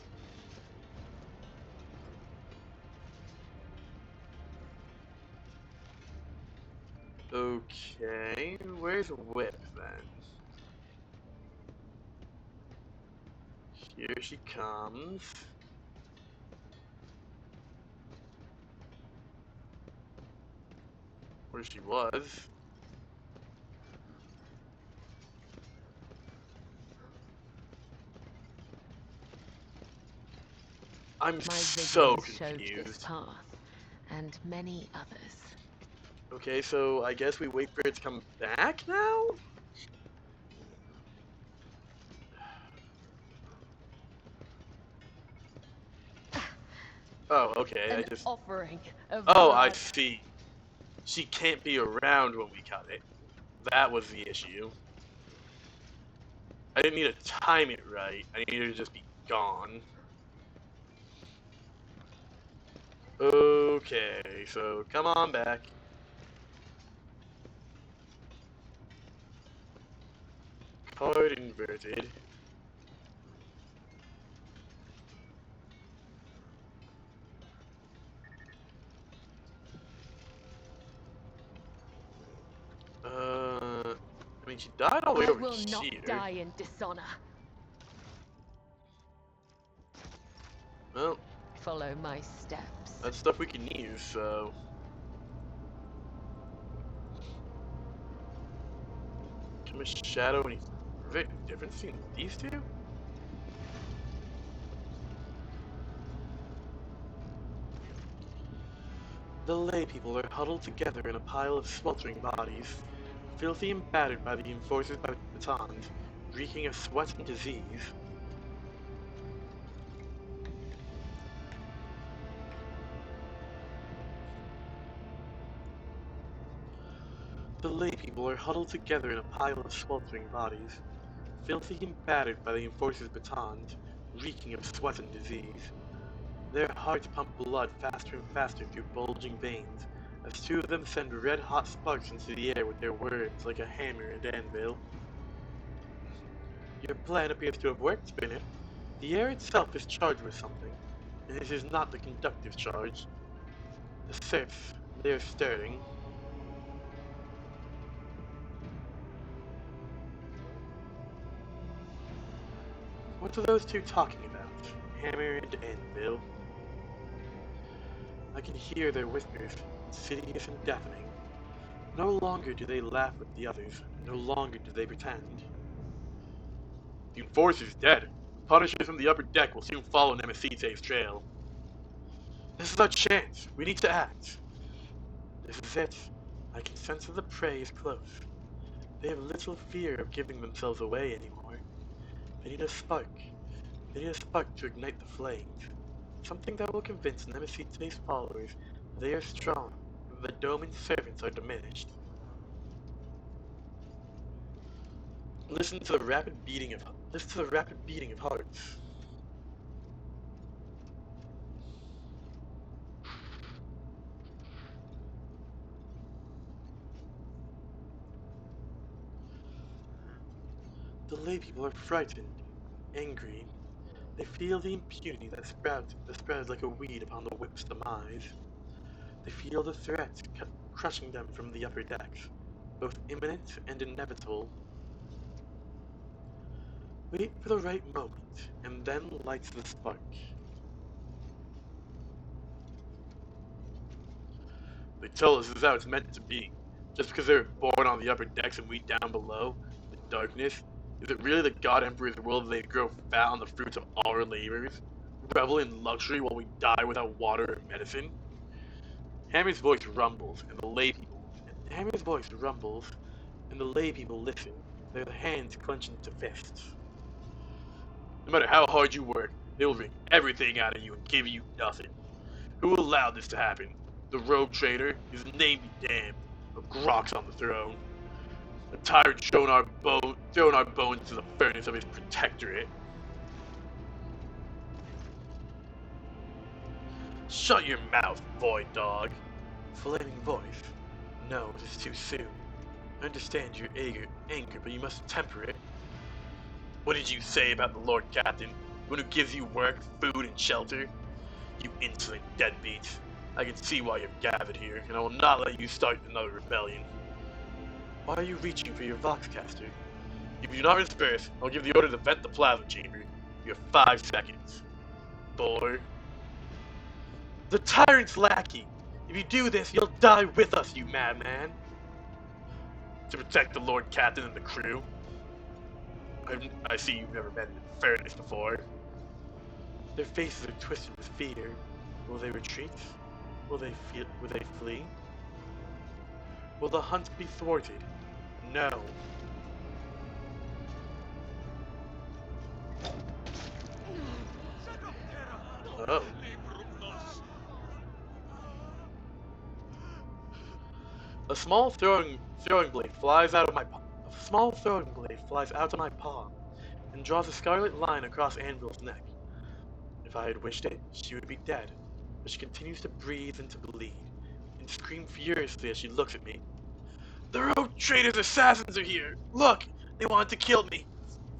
Okay, where's Whip then? Here she comes. Where she was. I'm My so visions showed this confused. path, and many others. Okay, so I guess we wait for it to come back now? Oh, okay, An offering of Oh, I blood. see. She can't be around when we cut it. That was the issue. I didn't need to time it right. I needed to just be gone. Okay, so come on back. Card inverted. I mean, she died all the way I over will not here. die in dishonor. Well, Follow my steps. that's stuff we can use, so... Can a shadow any... Is there a difference between these two? The lay people are huddled together in a pile of smoldering bodies, filthy and battered by the enforcers by the batons, reeking of sweat and disease. The lay people are huddled together in a pile of sweltering bodies, filthy and battered by the enforcers' batons, reeking of sweat and disease. Their hearts pump blood faster and faster through bulging veins, as two of them send red-hot sparks into the air with their words like a hammer and anvil. Your plan appears to have worked, Spinner. The air itself is charged with something, and it is not the conductive charge. The serfs, they are stirring. What are those two talking about? Hammer and anvil. I can hear their whispers, insidious and deafening. No longer do they laugh with the others, no longer do they pretend. The enforcer's dead. Punishers from the upper deck will soon follow Nemesite's trail. This is our chance. We need to act. This is it. I can sense that the prey is close. They have little fear of giving themselves away anymore. They need a spark. They need a spark to ignite the flames. Something that will convince Nemesite's followers they are strong, and the Domin's servants are diminished. Listen to the rapid beating of hearts. The lay people are frightened, angry. They feel the impunity that spreads like a weed upon the whip's demise. They feel the threat crushing them from the upper decks, both imminent and inevitable. Wait for the right moment, and then lights the spark. They tell us this is how it's meant to be. Just because they were born on the upper decks and we down below, in the darkness, is it really the God Emperor's will that they grow fat on the fruits of our labors? Revel in luxury while we die without water or medicine? Hammer's voice rumbles, and the lay people. Hammer's voice rumbles, and the lay people listen, their hands clenched into fists. No matter how hard you work, they will wring everything out of you and give you nothing. Who allowed this to happen? The rogue trader? His name be damned. Or Grok's on the throne. A tyrant thrown our bones to the furnace of his protectorate. Shut your mouth, void dog. Flaming voice. No, it is too soon. I understand your anger, but you must temper it. What did you say about the Lord Captain? The one who gives you work, food, and shelter? You insolent deadbeats. I can see why you've gathered here, and I will not let you start another rebellion. Why are you reaching for your Voxcaster? If you do not disperse, I'll give the order to vent the plasma chamber. You have 5 seconds. Boy. The tyrant's lackey! If you do this, you'll die with us, you madman! To protect the Lord Captain and the crew. I see you've never been in fairness before. Their faces are twisted with fear. Will they retreat? Will they flee? Will the hunt be thwarted? No. Oh. A small throwing blade flies out of my palm and draws a scarlet line across Anvil's neck. If I had wished it, she would be dead, but she continues to breathe and to bleed, and scream furiously as she looks at me. The rogue trader's assassins are here! Look! They wanted to kill me!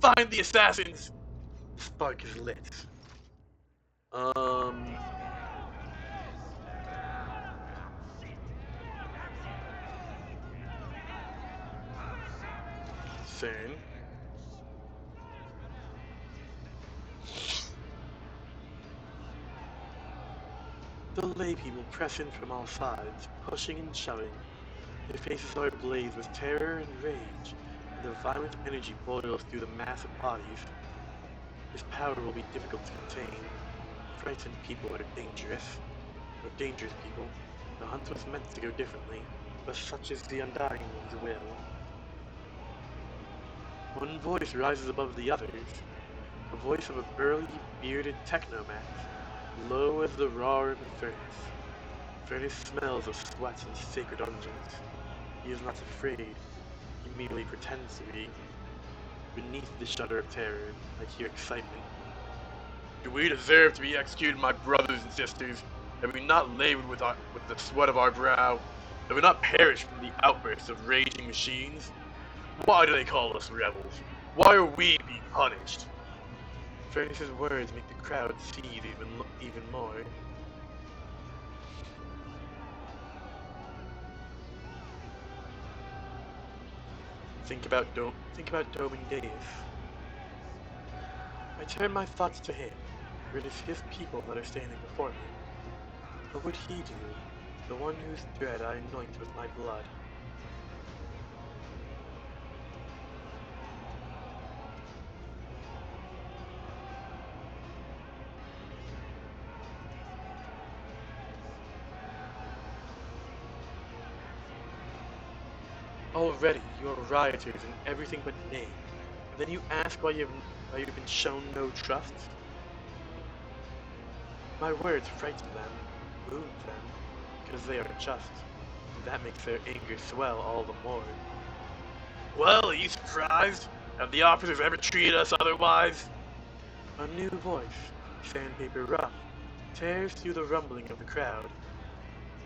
Find the assassins! The spark is lit. Soon. The lay people press in from all sides, pushing and shoving. Their faces are ablaze with terror and rage, and the violent energy boils through the massive bodies. This power will be difficult to contain. Frightened people are dangerous. Or dangerous people. The hunt was meant to go differently, but such is the Undying One's will. One voice rises above the others. The voice of a burly, bearded technomat, low as the roar of a furnace. Furnace smells of sweat and sacred unguents. He is not afraid. He merely pretends to be. Beneath the shudder of terror, I hear excitement. Do we deserve to be executed, my brothers and sisters? Have we not labored with the sweat of our brow? Have we not perished from the outbursts of raging machines? Why do they call us rebels? Why are we being punished? Furnace's words make the crowd seethe even more. Think about doming Deis. I turn my thoughts to him, for it is his people that are standing before me. What would he do, the one whose dread I anoint with my blood? Already you are rioters in everything but name, and then you ask why you've been shown no trust? My words frighten them, wound them, because they are just, and that makes their anger swell all the more. Well, are you surprised? Have the officers ever treated us otherwise? A new voice, sandpaper rough, tears through the rumbling of the crowd.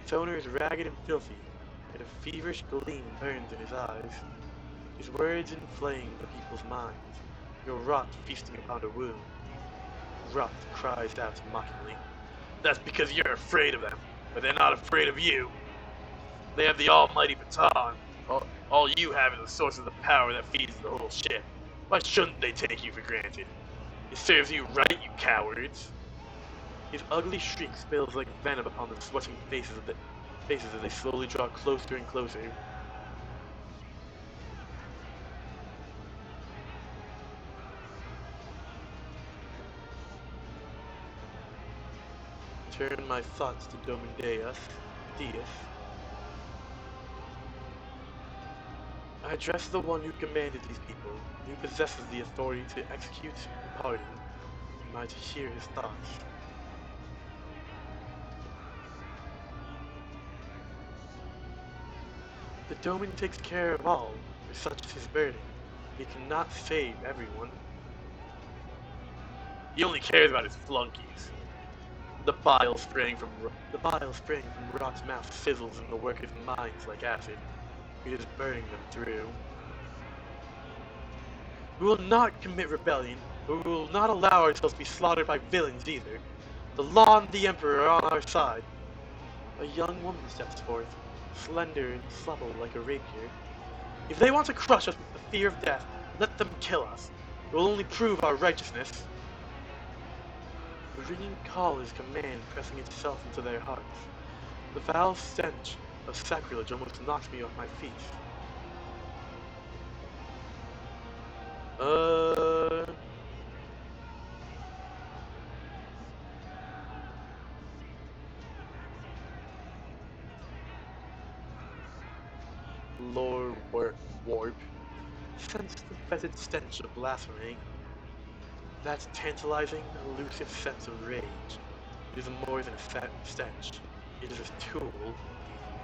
Its owner is ragged and filthy, and a feverish gleam burns in his eyes. His words inflame the people's minds. Your rot feasting upon a wound. Rot cries out mockingly. That's because you're afraid of them, but they're not afraid of you. They have the almighty baton. All you have is the source of the power that feeds the whole ship. Why shouldn't they take you for granted? It serves you right, you cowards. His ugly shriek spills like venom upon the sweating faces as they slowly draw closer and closer. Turn my thoughts to Deis. I address the one who commanded these people, who possesses the authority to execute and pardon. Am I to hear his thoughts? The Domin takes care of all, for such is his burden. He cannot save everyone. He only cares about his flunkies. The bile spraying from Rot's mouth sizzles in the workers' minds like acid. It is burning them through. We will not commit rebellion, but we will not allow ourselves to be slaughtered by villains either. The law and the Emperor are on our side. A young woman steps forth, slender and supple like a rapier. If they want to crush us with the fear of death, let them kill us. It will only prove our righteousness. The ringing call is command pressing itself into their hearts. The foul stench of sacrilege almost knocks me off my feet. Lord Warp. Sense the fetid stench of blasphemy. That tantalizing, elusive sense of rage. It is more than a stench. It is a tool,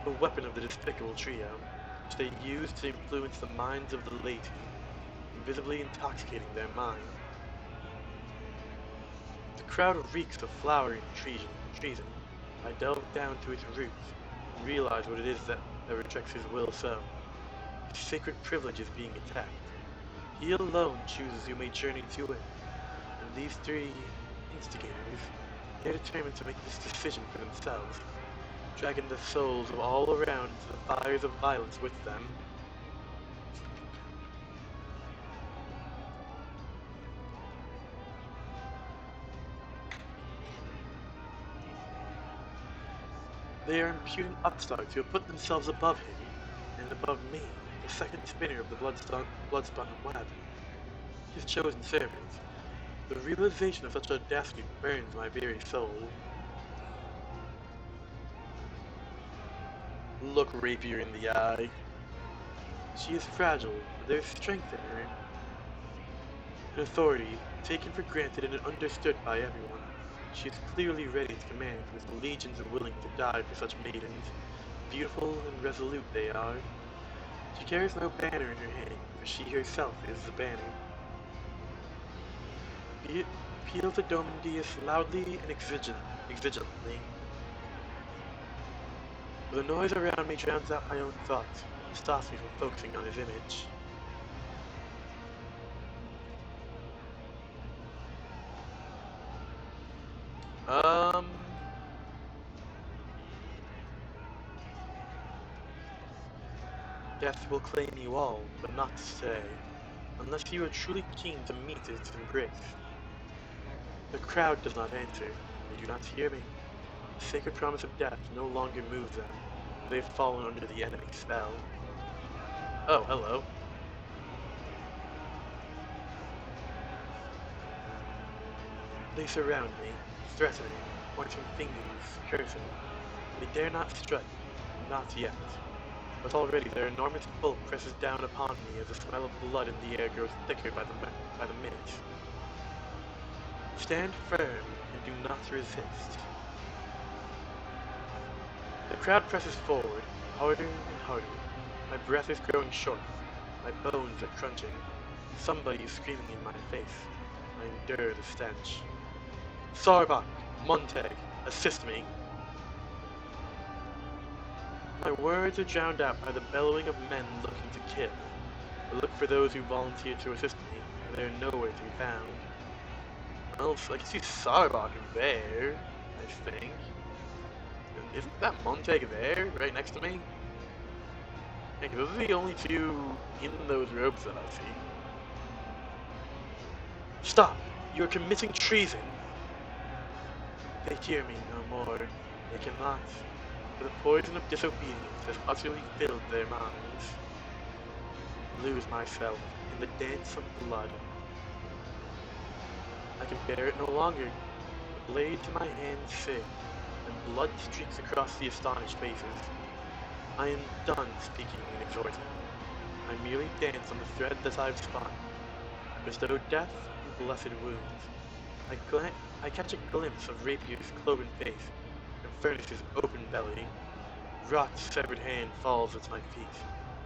the weapon of the despicable trio, which they use to influence the minds of the laity, invisibly intoxicating their mind. The crowd reeks of flowering treason. I delve down to its roots and realize what it is that rejects his will so. His sacred privilege is being attacked. He alone chooses who may journey to it. And these three instigators, they are determined to make this decision for themselves, dragging the souls of all around into the fires of violence with them. They are impudent upstarts who have put themselves above him, and above me, the second spinner of the blood-spun web. His chosen servants. The realization of such audacity burns my very soul. Look Rapier in the eye. She is fragile, but there is strength in her. An authority, taken for granted and understood by everyone. She is clearly ready to command, with legions willing to die for such maidens. Beautiful and resolute they are. She carries no banner in her hand, for she herself is the banner. Appeal to Domin Deis loudly and exigently. The noise around me drowns out my own thoughts and stops me from focusing on his image. Death will claim you all, but not to stay, unless you are truly keen to meet its embrace. The crowd does not answer. They do not hear me. The sacred promise of death no longer moves them. They've fallen under the enemy's spell. Oh, hello. They surround me, threatening, pointing fingers, cursing. They dare not strike, not yet. But already their enormous bulk presses down upon me as the smell of blood in the air grows thicker by the minute. Stand firm and do not resist. The crowd presses forward, harder and harder. My breath is growing short. My bones are crunching. Somebody is screaming in my face. I endure the stench. Sarbak, Montag, assist me. My words are drowned out by the bellowing of men looking to kill. I look for those who volunteer to assist me, and they are nowhere to be found. Well, I can see Sarbok there, I think. Isn't that Montag there, right next to me? Yeah, 'cause those are the only two in those robes that I see. Stop! You are committing treason! They hear me no more. They cannot. For the poison of disobedience has utterly filled their minds. Lose myself in the dance of blood. I can bear it no longer. The blade to my hand sick, and blood streaks across the astonished faces. I am done speaking and exhorting. I merely dance on the thread that I've spun. Bestow death and blessed wounds. I catch a glimpse of Rapier's cloven face, and Furnace's open belly. Rot's severed hand falls at my feet,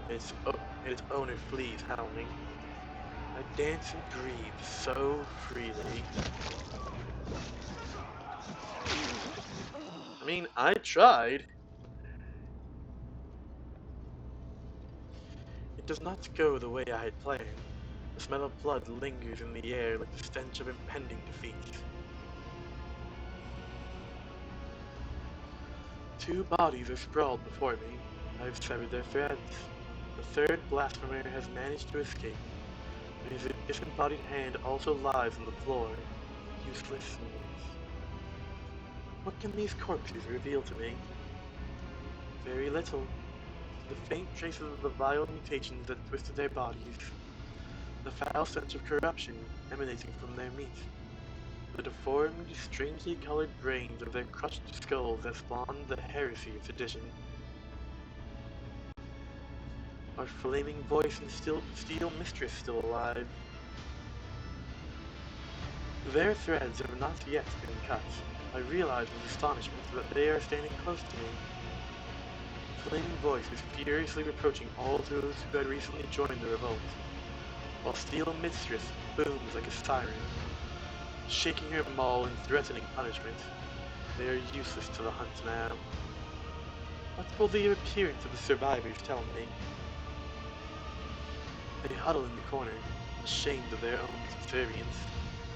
and its owner flees howling. I dance and grieve so freely. I mean, I tried. It does not go the way I had planned. The smell of blood lingers in the air like the stench of impending defeat. Two bodies are sprawled before me. I have severed their threads. The third blasphemer has managed to escape, but his disembodied hand also lies on the floor, useless wounds. What can these corpses reveal to me? Very little. The faint traces of the vile mutations that twisted their bodies, the foul stench of corruption emanating from their meat, the deformed, strangely colored brains of their crushed skulls that spawned the heresy of sedition. Our flaming voice and steel mistress still alive? Their threads have not yet been cut. I realize with astonishment that they are standing close to me. Flaming voice is furiously reproaching all those who had recently joined the revolt, while steel mistress booms like a siren, shaking her maul in threatening punishment. They are useless to the hunt now. What will the appearance of the survivors tell me? They huddle in the corner, ashamed of their own subservience.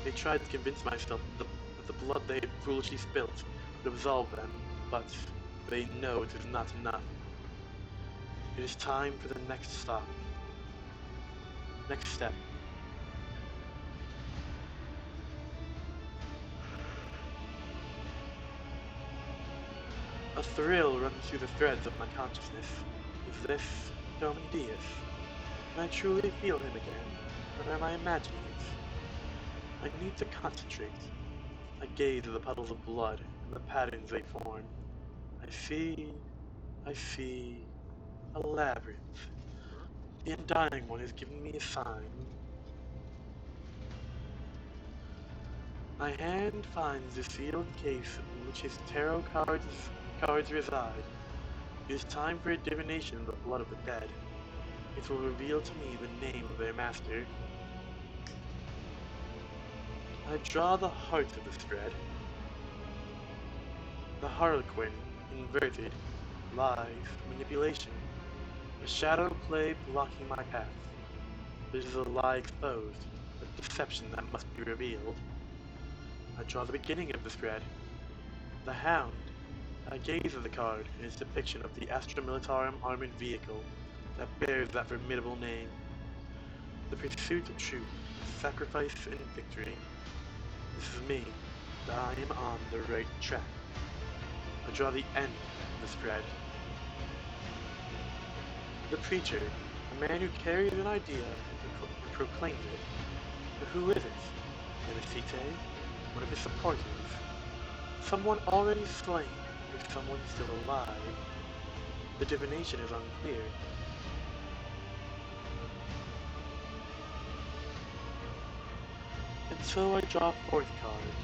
They tried to convince myself that the blood they had foolishly spilt would absolve them, but they know it is not enough. It is time for the next stop. Next step. A thrill runs through the threads of my consciousness. Is this Domin Deis? Can I truly feel him again, or am I imagining it? I need to concentrate. I gaze at the puddles of blood and the patterns they form. I see a labyrinth. The Undying One has given me a sign. My hand finds the sealed case in which his tarot cards reside. It is time for a divination of the blood of the dead. It will reveal to me the name of their master. I draw the heart of the thread. The Harlequin, inverted, lies, manipulation, a shadow play blocking my path. It is a lie exposed, a deception that must be revealed. I draw the beginning of the thread. The Hound. I gaze at the card in its depiction of the Astra Militarum armored vehicle that bears that formidable name. The pursuit of truth, sacrifice, and victory. This is me. I am on the right track. I draw the end of the thread. The preacher, a man who carries an idea and proclaims it. But who is it? Benefite? One of his supporters? Someone already slain, or someone still alive? The divination is unclear. And so I draw a fourth card.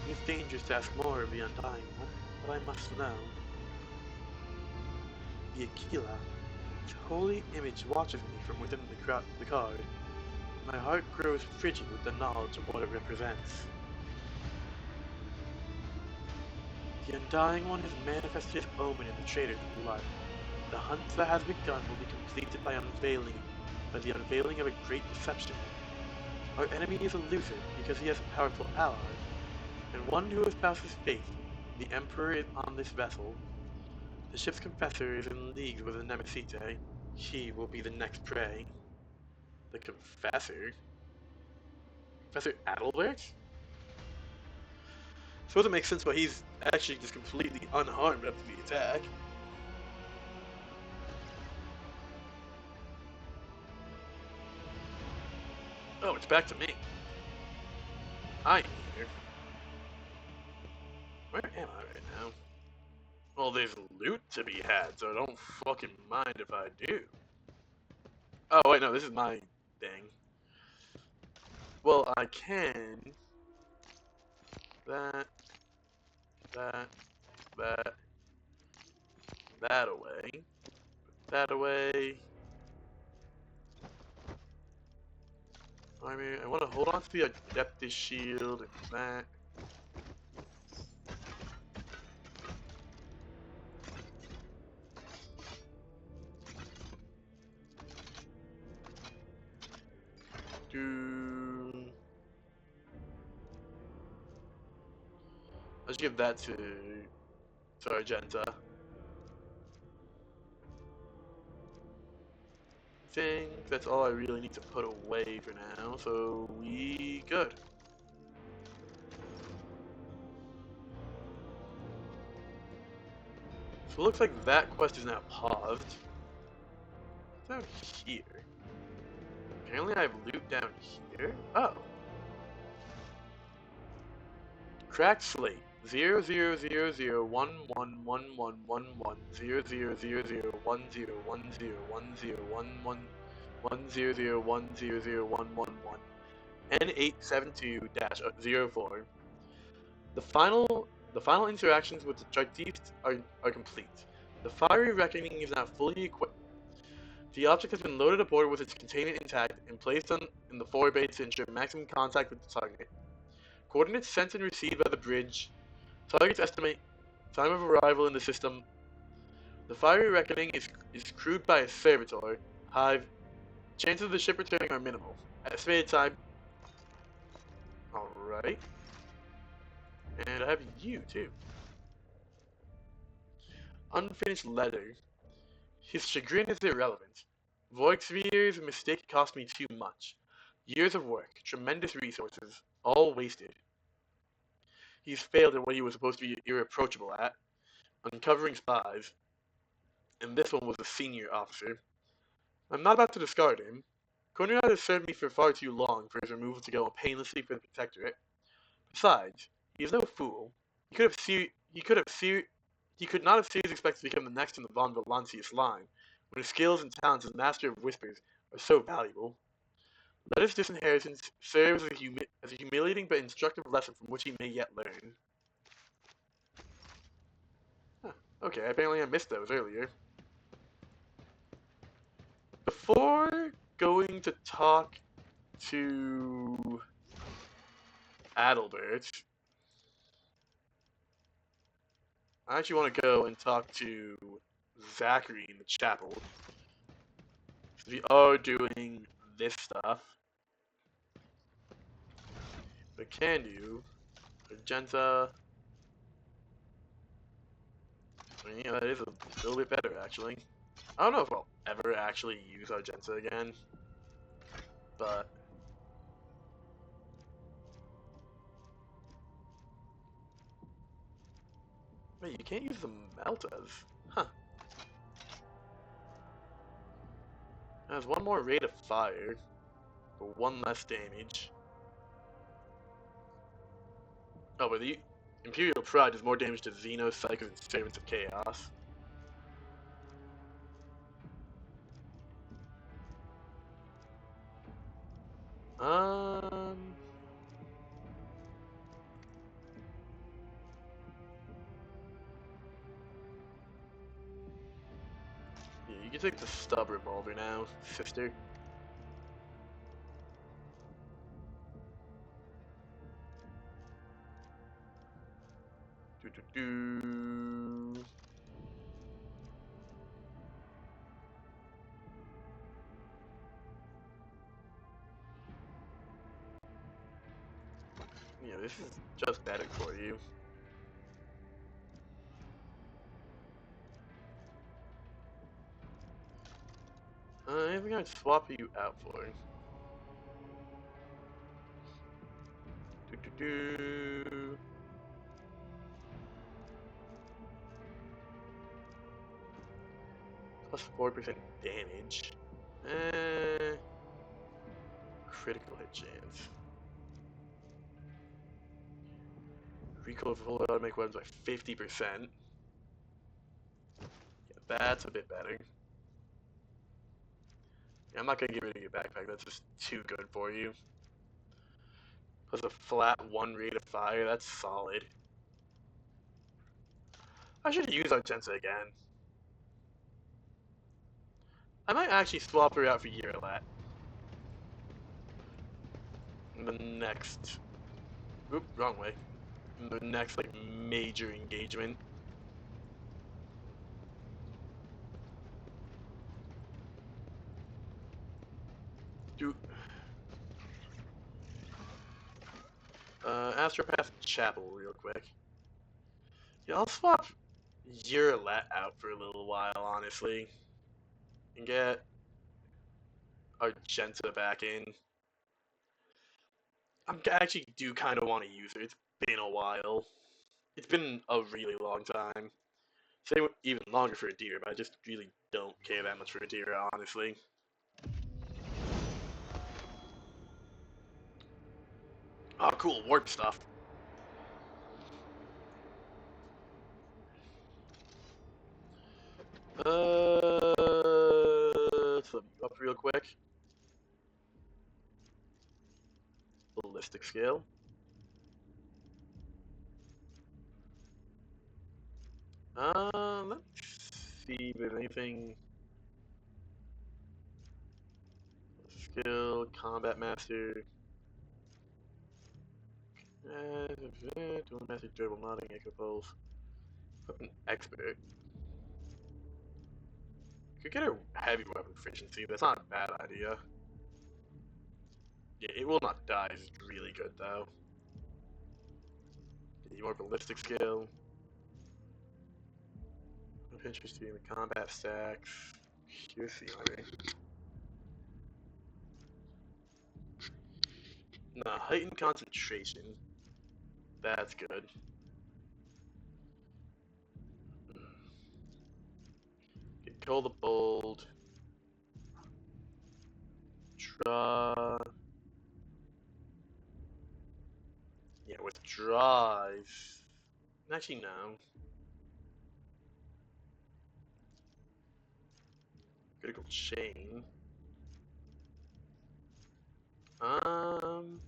It is dangerous to ask more of the Undying One, but I must know. The Aquila. Its holy image watches me from within the card. My heart grows frigid with the knowledge of what it represents. The Undying One has manifested his omen in the traitor's blood. The hunt that has begun will be completed by unveiling by the unveiling of a great deception. Our enemy is elusive because he has a powerful ally, and one who espouses faith. The Emperor is on this vessel. The ship's confessor is in league with the Nemesite. He will be the next prey. The Confessor? Professor Adalbert? Suppose it makes sense why he's actually just completely unharmed after the attack. Oh, it's back to me. I'm here. Where am I right now? Well, there's loot to be had, so don't fucking mind if I do. Oh, wait, no, this is my thing. Well, I can... That away. That away. I mean, I want to hold on to the Adeptus shield and that. Let's give that to Argenta. I think that's all I really need to put away for now, so we good. So it looks like that quest is now paused. What's down here? Apparently I have loot down here. Oh. Cracked slate. 0001111101010101010101011 N872-04. The final interactions with the Chartiste are complete. The fiery reckoning is now fully equipped. The object has been loaded aboard with its containment intact and placed in the forward bay to ensure maximum contact with the target. Coordinates sent and received by the bridge. Target's estimate time of arrival in the system. The fiery reckoning is crewed by a servitor. Hive. Chances of the ship returning are minimal. Estimated time. Alright. And I have you too. Unfinished letter. His chagrin is irrelevant. Voixvier's mistake cost me too much. Years of work, tremendous resources, all wasted. He's failed at what he was supposed to be irreproachable at, uncovering spies, and this one was a senior officer. I'm not about to discard him. Conrad has served me for far too long for his removal to go painlessly for the Protectorate. Besides, he is no fool. He could not have seriously expected to become the next in the Von Valancius line, when his skills and talents as Master of Whispers are so valuable. Let his disinheritance serve as a humiliating but instructive lesson from which he may yet learn. Huh. Okay, apparently I missed those earlier. Before going to talk to Adalbert, I actually want to go and talk to Zachary in the chapel. We are doing this stuff. But can do Argenta. I mean, yeah, that is a little bit better actually. I don't know if I'll ever actually use Argenta again, but wait, you can't use the Meltas, huh? It has one more rate of fire, but one less damage. Oh, but the Imperial Pride does more damage to Xenos, Psychos, and Servants of Chaos. Um. Yeah, you can take the stub revolver now, sister. Do. this is just better for you. Anything I'd swap you out for? Do. Plus 4% damage. Critical hit chance. Recoil of full automatic weapons by 50%. Yeah, that's a bit better. Yeah, I'm not gonna get rid of your backpack, that's just too good for you. Plus a flat 1 rate of fire, that's solid. I should use Argenta again. I might actually swap her out for Yearlat. In the next... Oop, wrong way. In the next, like, major engagement. Do... Astropath Chapel real quick. Yeah, I'll swap Yearlat out for a little while, honestly. And get Argenta back in. I actually do kind of want to use her. It's been a while. It's been a really long time. Say even longer for a deer, but I just really don't care that much for a deer, honestly. Oh, cool, warp stuff. So up real quick. Ballistic scale. Let's see if there's anything. Skill, combat master. Dual master, durable modding, echo pulse. Weapon expert. Could get a heavy weapon efficiency. That's not a bad idea. Yeah, it will not die. It's really good though. More ballistic skill. I'm interested in the combat stacks. Here's scenery. Nah, heightened concentration. That's good. Get Kill the Bold. Draw. Yeah, with drive. Actually, no. Critical chain. Um.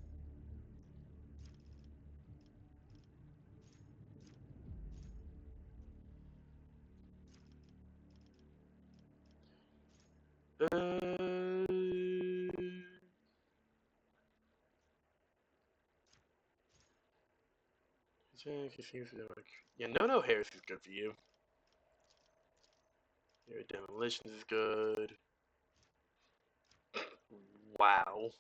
Yeah, no Harris is good for you. Your demolition is good. Wow.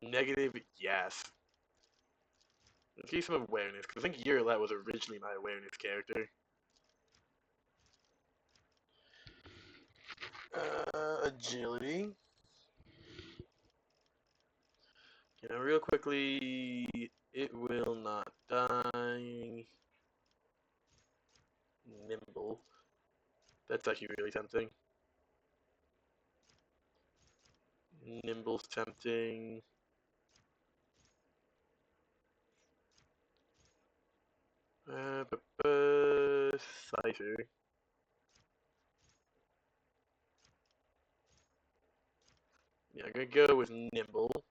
Negative, yes. Let's get some awareness, because I think Yearlat was originally my awareness character. Agility. You know, real quickly, it will not die. Nimble. That's actually really tempting. Nimble's tempting. Cipher. Yeah, I'm gonna go with Nimble.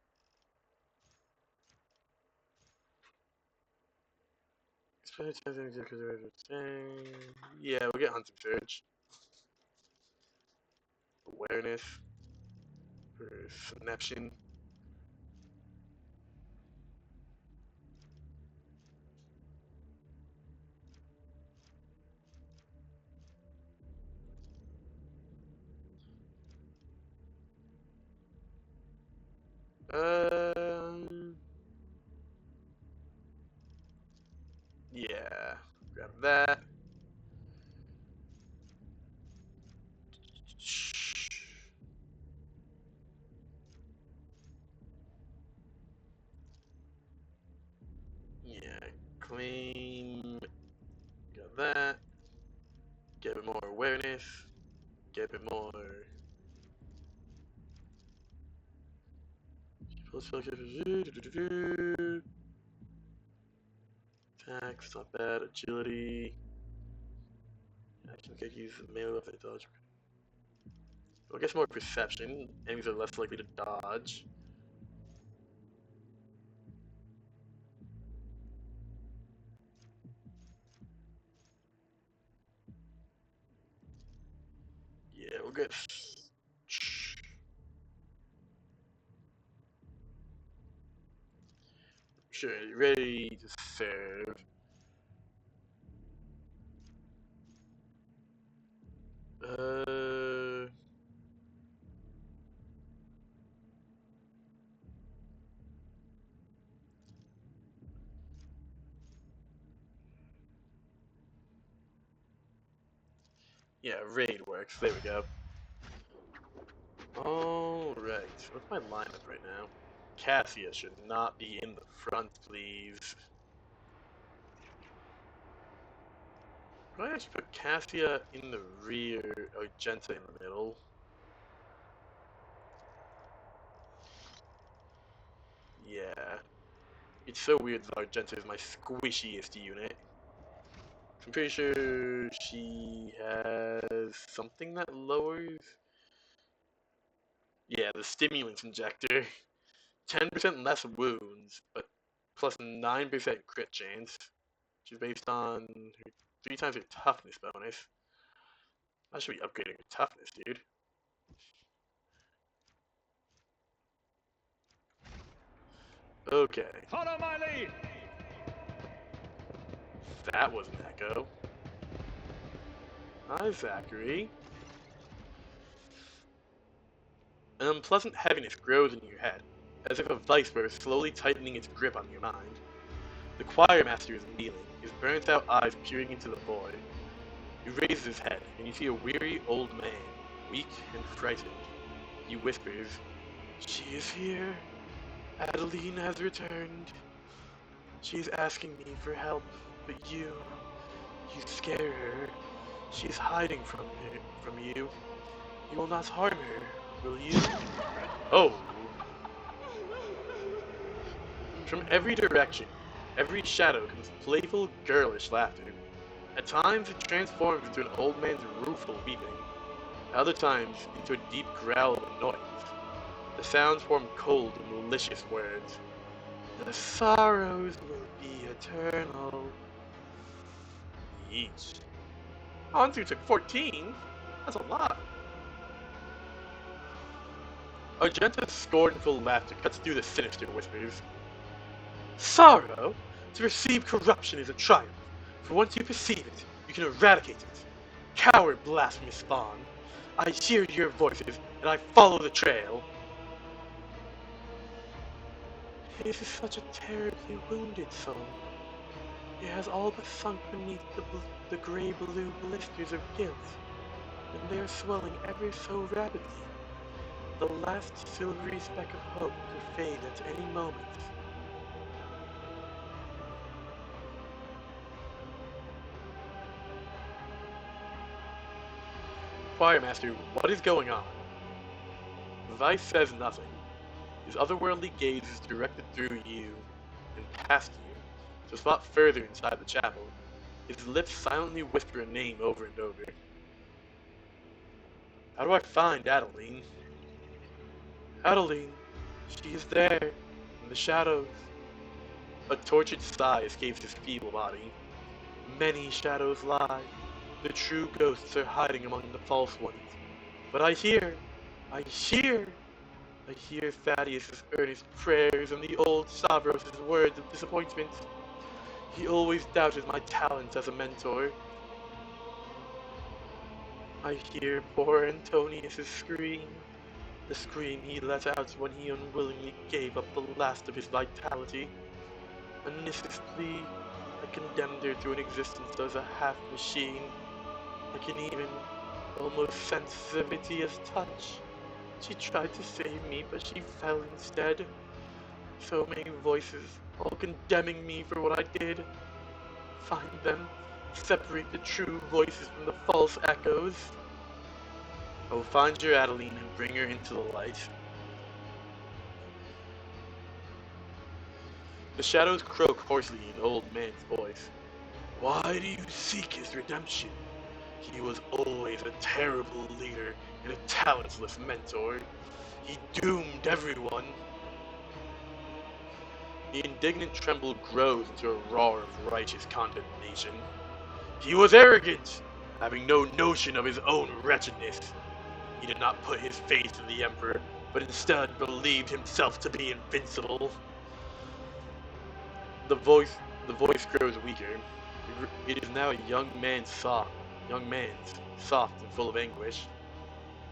Yeah, we'll get Hunting Surge. Awareness. Perception. Um, Grab that. Yeah, claim. Got that. Get a bit more awareness. Get a bit more. Attacks, not bad. Agility. I can get use the melee weapon to dodge. Well, I guess more perception. Enemies are less likely to dodge. Yeah, we'll get. Sure, ready to serve. Uh. Yeah, raid works. There we go. Alright, what's my lineup right now? Cassia should not be in the front, please. Probably actually put Cassia in the rear, Argenta in the middle. Yeah. It's so weird that Argenta is my squishiest unit. I'm pretty sure she has something that lowers... Yeah, the stimulants injector. 10% less wounds, but plus 9% crit chance, which is based on her 3 times her toughness bonus. I should be upgrading her toughness, dude. Okay. Follow my lead. That was an echo. Hi, Zachary. An unpleasant heaviness grows in your head, as if a vice were slowly tightening its grip on your mind. The choir master is kneeling, his burnt-out eyes peering into the void. He raises his head, and you see a weary old man, weak and frightened. He whispers, "She is here. Adeline has returned. She is asking me for help, but you scare her. She is hiding from you. You will not harm her, will you?" Oh! From every direction, every shadow comes playful, girlish laughter. At times, it transforms into an old man's rueful weeping. At other times, into a deep growl of annoyance. The sounds form cold and malicious words. "The sorrows will be eternal." Yeesh. Hansu took 14? That's a lot. Argenta's scornful laughter cuts through the sinister whispers. "Sorrow? To perceive corruption is a triumph, for once you perceive it, you can eradicate it. Coward, blasphemous spawn! I hear your voices, and I follow the trail." "This is such a terribly wounded soul. It has all but sunk beneath the gray-blue blisters of guilt, and they are swelling ever so rapidly. The last silvery speck of hope could fade at any moment." Choirmaster, what is going on? Vice says nothing. His otherworldly gaze is directed through you and past you, to a spot further inside the chapel. His lips silently whisper a name over and over. "How do I find Adeline?" "Adeline, she is there, in the shadows." A tortured sigh escapes his feeble body. "Many shadows lie. The true ghosts are hiding among the false ones. But I hear Thaddeus' earnest prayers and the old Stavros' words of disappointment. He always doubted my talent as a mentor. I hear poor Antonius' scream, the scream he let out when he unwillingly gave up the last of his vitality. Anissa's plea, I condemned her to an existence as a half-machine. I can even almost sense Zavitia's touch. She tried to save me, but she fell instead. So many voices, all condemning me for what I did. Find them, separate the true voices from the false echoes. Oh, find your Adeline and bring her into the light. The shadows croak hoarsely in old man's voice. Why do you seek his redemption? He was always a terrible leader and a talentless mentor. He doomed everyone. The indignant tremble grows into a roar of righteous condemnation. He was arrogant, having no notion of his own wretchedness. He did not put his faith in the Emperor, but instead believed himself to be invincible. The voice grows weaker. It is now a young man's soft and full of anguish.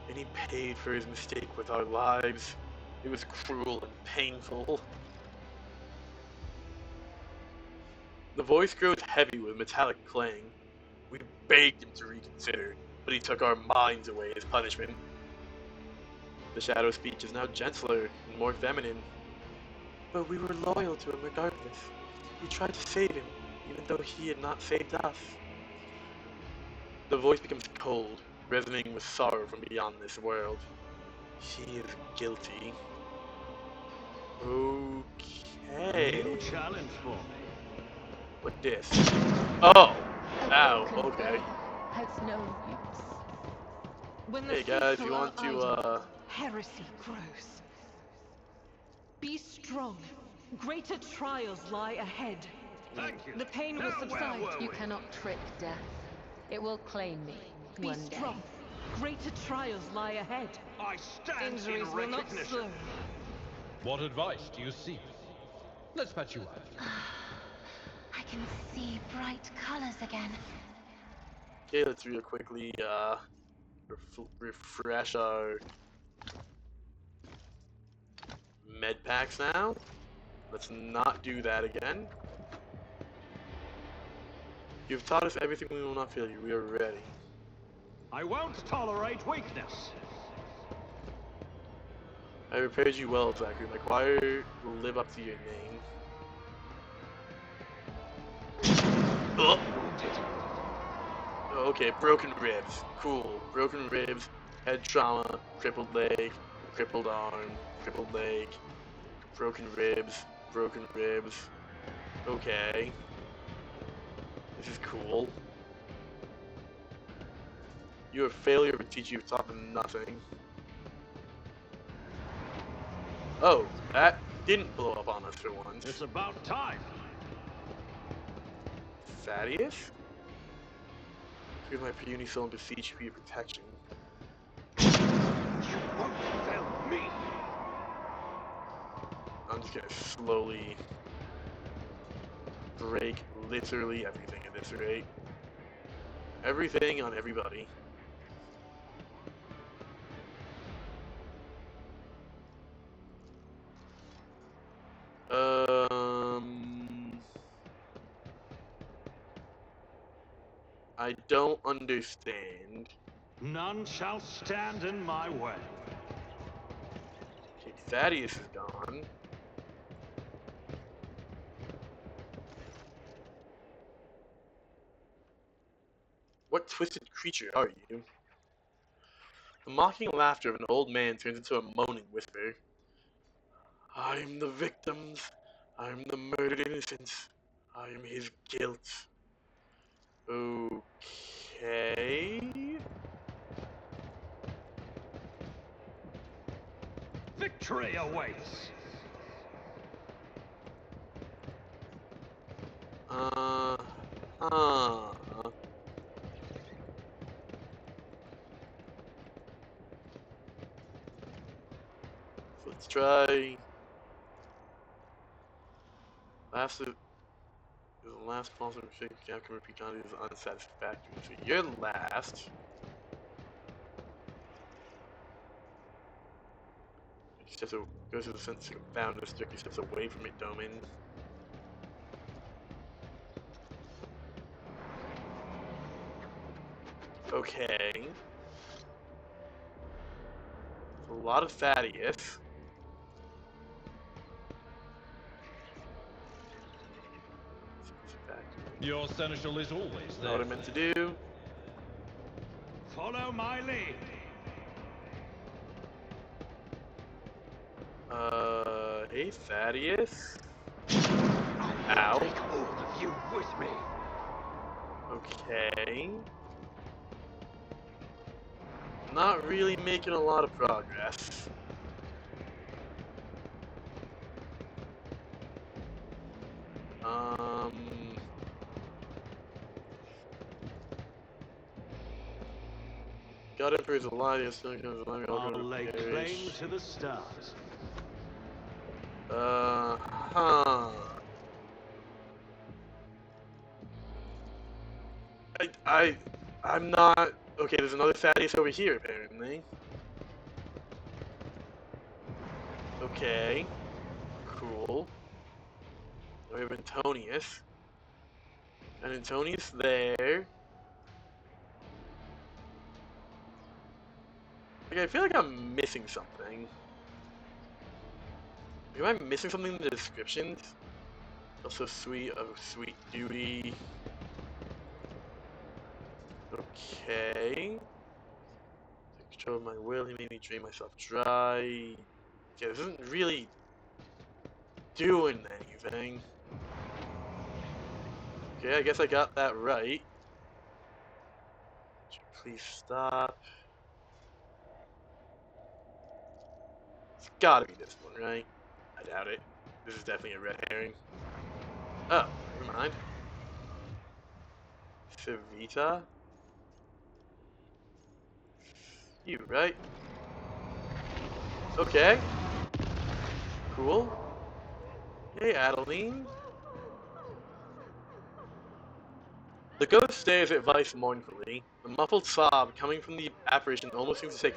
And he paid for his mistake with our lives. It was cruel and painful. The voice grows heavy with metallic clang. We begged him to reconsider, but he took our minds away as punishment. The shadow speech is now gentler and more feminine. But we were loyal to him regardless. We tried to save him, even though he had not saved us. The voice becomes cold, resonating with sorrow from beyond this world. He is guilty. Okay. New challenge for me. What this? Oh! A Ow, broken okay. blade has no use. When the Hey guys, faithful you want are to, idle, heresy grows. Be strong. Greater trials lie ahead. Thank you. The pain will Now, subside. where were You we? cannot trick death. It will claim me Be one day. strong. Greater trials lie ahead. I stand Injuries in will not recognition. slow. What advice do you seek? Let's patch you up. I can see bright colors again. Okay, let's real quickly, refresh our med packs now. Let's not do that again. You've taught us everything we will not fail you. We are ready. I won't tolerate weakness. I repaired you well, Zachary. My choir will live up to your name. Oh. Okay, broken ribs. Cool. Broken ribs, head trauma, crippled leg, crippled arm, crippled leg, broken ribs, broken ribs. Okay. This is cool. You're a failure of a teacher you've taught them nothing. Oh, that didn't blow up on us for once. It's about time. Thaddeus? Here's my puny soul and beseech you for your protection. You won't fail me. I'm just gonna slowly break literally everything at this rate. Everything on everybody. I don't understand. None shall stand in my way. Okay, Thaddeus is gone. What twisted creature are you? The mocking laughter of an old man turns into a moaning whisper. I'm the victims. I'm the murdered innocents. I am his guilt. Okay. Victory awaits. Uh, uh. Let's try. The last sponsor outcome repeat on is unsatisfactory. So you're last. Steps goes to the center, found the strictly steps away from it, Domin. Okay. A lot of Thaddeus. Your seneschal is always Not there. what I meant to do. Follow my lead. Hey Thaddeus. I'll Ow. take all of you with me. Okay. Not really making a lot of progress. God Emperor's Alliance. I'll lay claim to the stars. Huh. I'm not. Okay, there's another Thaddeus over here, apparently. Okay. Cool. We have Antonius. And Antonius there. Okay, I feel like I'm missing something. Am I missing something in the descriptions? Also sweet of sweet duty. Okay. Take control of my will, he made me drain myself dry. Okay, this isn't really doing anything. Okay, I guess I got that right. Please stop. It's gotta be this one, right? I doubt it. This is definitely a red herring. Oh, never mind. Civita? You, right? Okay. Cool. Hey, Adeline. The ghost stares at Vice mournfully. The muffled sob coming from the apparition almost seems to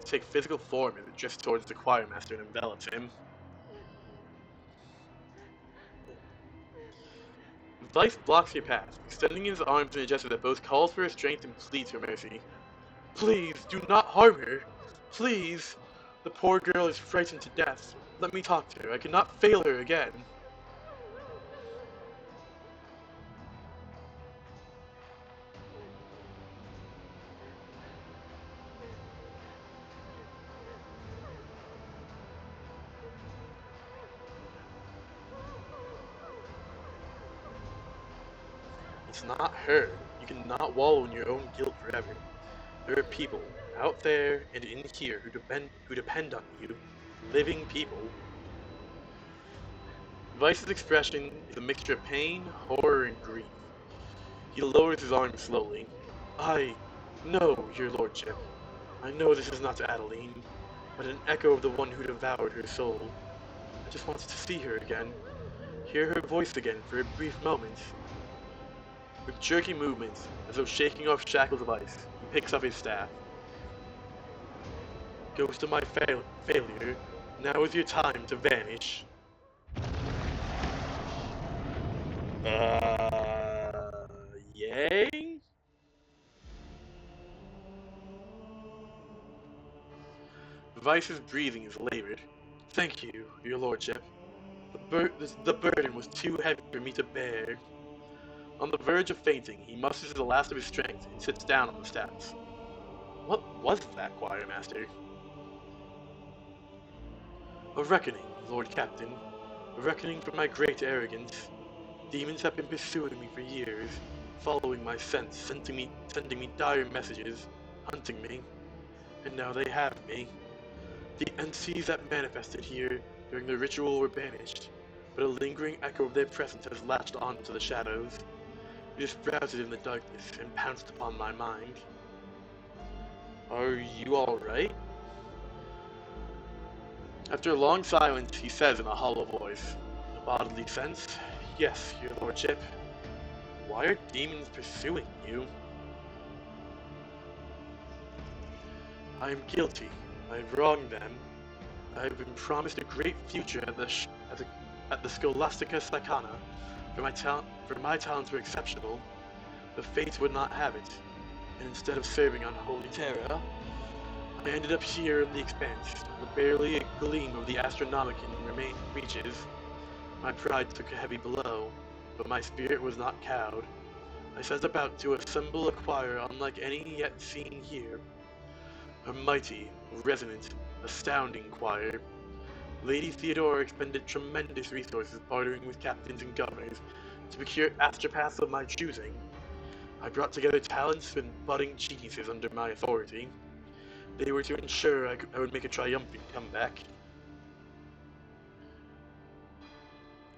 take physical form as it drifts towards the choir master and envelops him. Vice blocks your path, extending his arms in a gesture that both calls for her strength and pleads for mercy. Please, do not harm her! Please! The poor girl is frightened to death. Let me talk to her. I cannot fail her again. It's not her. You cannot wallow in your own guilt forever. There are people out there and in here who depend on you. Living people. Vice's expression is a mixture of pain, horror, and grief. He lowers his arm slowly. No, your lordship. I know this is not Adeline, but an echo of the one who devoured her soul. I just wanted to see her again. Hear her voice again for a brief moment. With jerky movements, as though shaking off shackles of ice, he picks up his staff. Ghost of my failure, now is your time to vanish. Yay? Vice's breathing is labored. Thank you, your lordship. The burden was too heavy for me to bear. On the verge of fainting, he musters the last of his strength and sits down on the steps. What was that, choir master? A reckoning, Lord Captain. A reckoning for my great arrogance. Demons have been pursuing me for years, following my scent, sending me dire messages, hunting me. And now they have me. The entities that manifested here during the ritual were banished, but a lingering echo of their presence has latched on to the shadows. It sprouted in the darkness and pounced upon my mind. Are you alright? After a long silence, he says in a hollow voice, in a bodily sense, yes, your lordship. Why are demons pursuing you? I am guilty. I have wronged them. I have been promised a great future at the Scholastica Sicana. For my talents were exceptional. The fates would not have it. and instead of serving on Holy Terra, I ended up here in the Expanse, where barely a gleam of the Astronomicon reaches. My pride took a heavy blow, but my spirit was not cowed. I set about to assemble a choir unlike any yet seen here. A mighty, resonant, astounding choir. Lady Theodora expended tremendous resources bartering with captains and governors to procure astropaths of my choosing. I brought together talents and budding geniuses under my authority. They were to ensure I would make a triumphant comeback.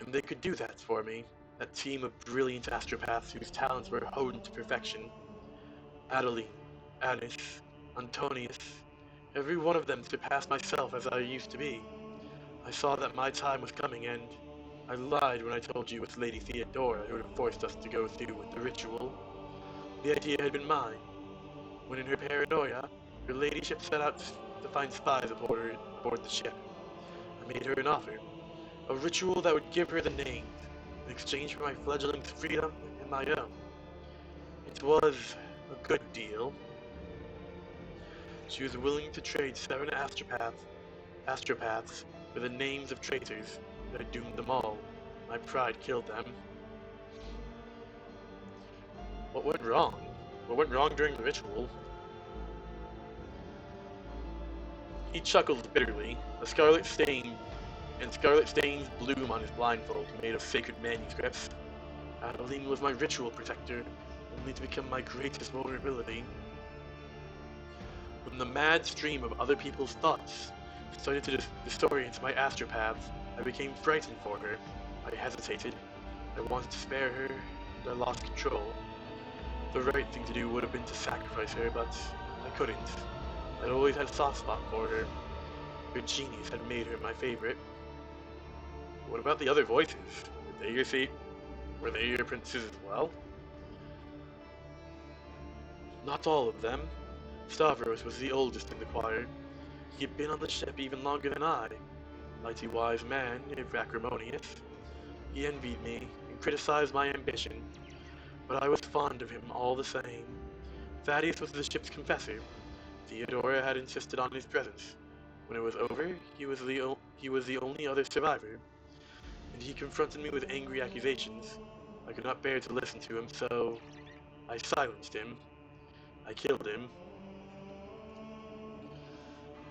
And they could do that for me. That team of brilliant astropaths whose talents were honed to perfection. Adeline, Anis, Antonius, every one of them surpassed myself as I used to be. I saw that my time was coming, and I lied when I told you it was Lady Theodora who had forced us to go through with the ritual. The idea had been mine, when in her paranoia, her ladyship set out to find spies aboard the ship. I made her an offer, a ritual that would give her the names, in exchange for my fledgling's freedom and my own. It was a good deal. She was willing to trade 7 astropaths for the names of traitors that had doomed them all. My pride killed them. What went wrong? What went wrong during the ritual? He chuckled bitterly. Scarlet stains bloom on his blindfold made of sacred manuscripts. Adeline was my ritual protector, only to become my greatest vulnerability. When the mad stream of other people's thoughts started to disorient my astropaths, I became frightened for her. I hesitated. I wanted to spare her, and I lost control. The right thing to do would have been to sacrifice her, but I couldn't. I'd always had a soft spot for her. Her genius had made her my favorite. What about the other voices? Were they your princes as well? Not all of them. Stavros was the oldest in the choir. He had been on the ship even longer than I. Mighty wise man, if acrimonious. He envied me and criticized my ambition, but I was fond of him all the same. Thaddeus was the ship's confessor. Theodora had insisted on his presence. When it was over, he was the only other survivor, and he confronted me with angry accusations. I could not bear to listen to him, so I silenced him. I killed him.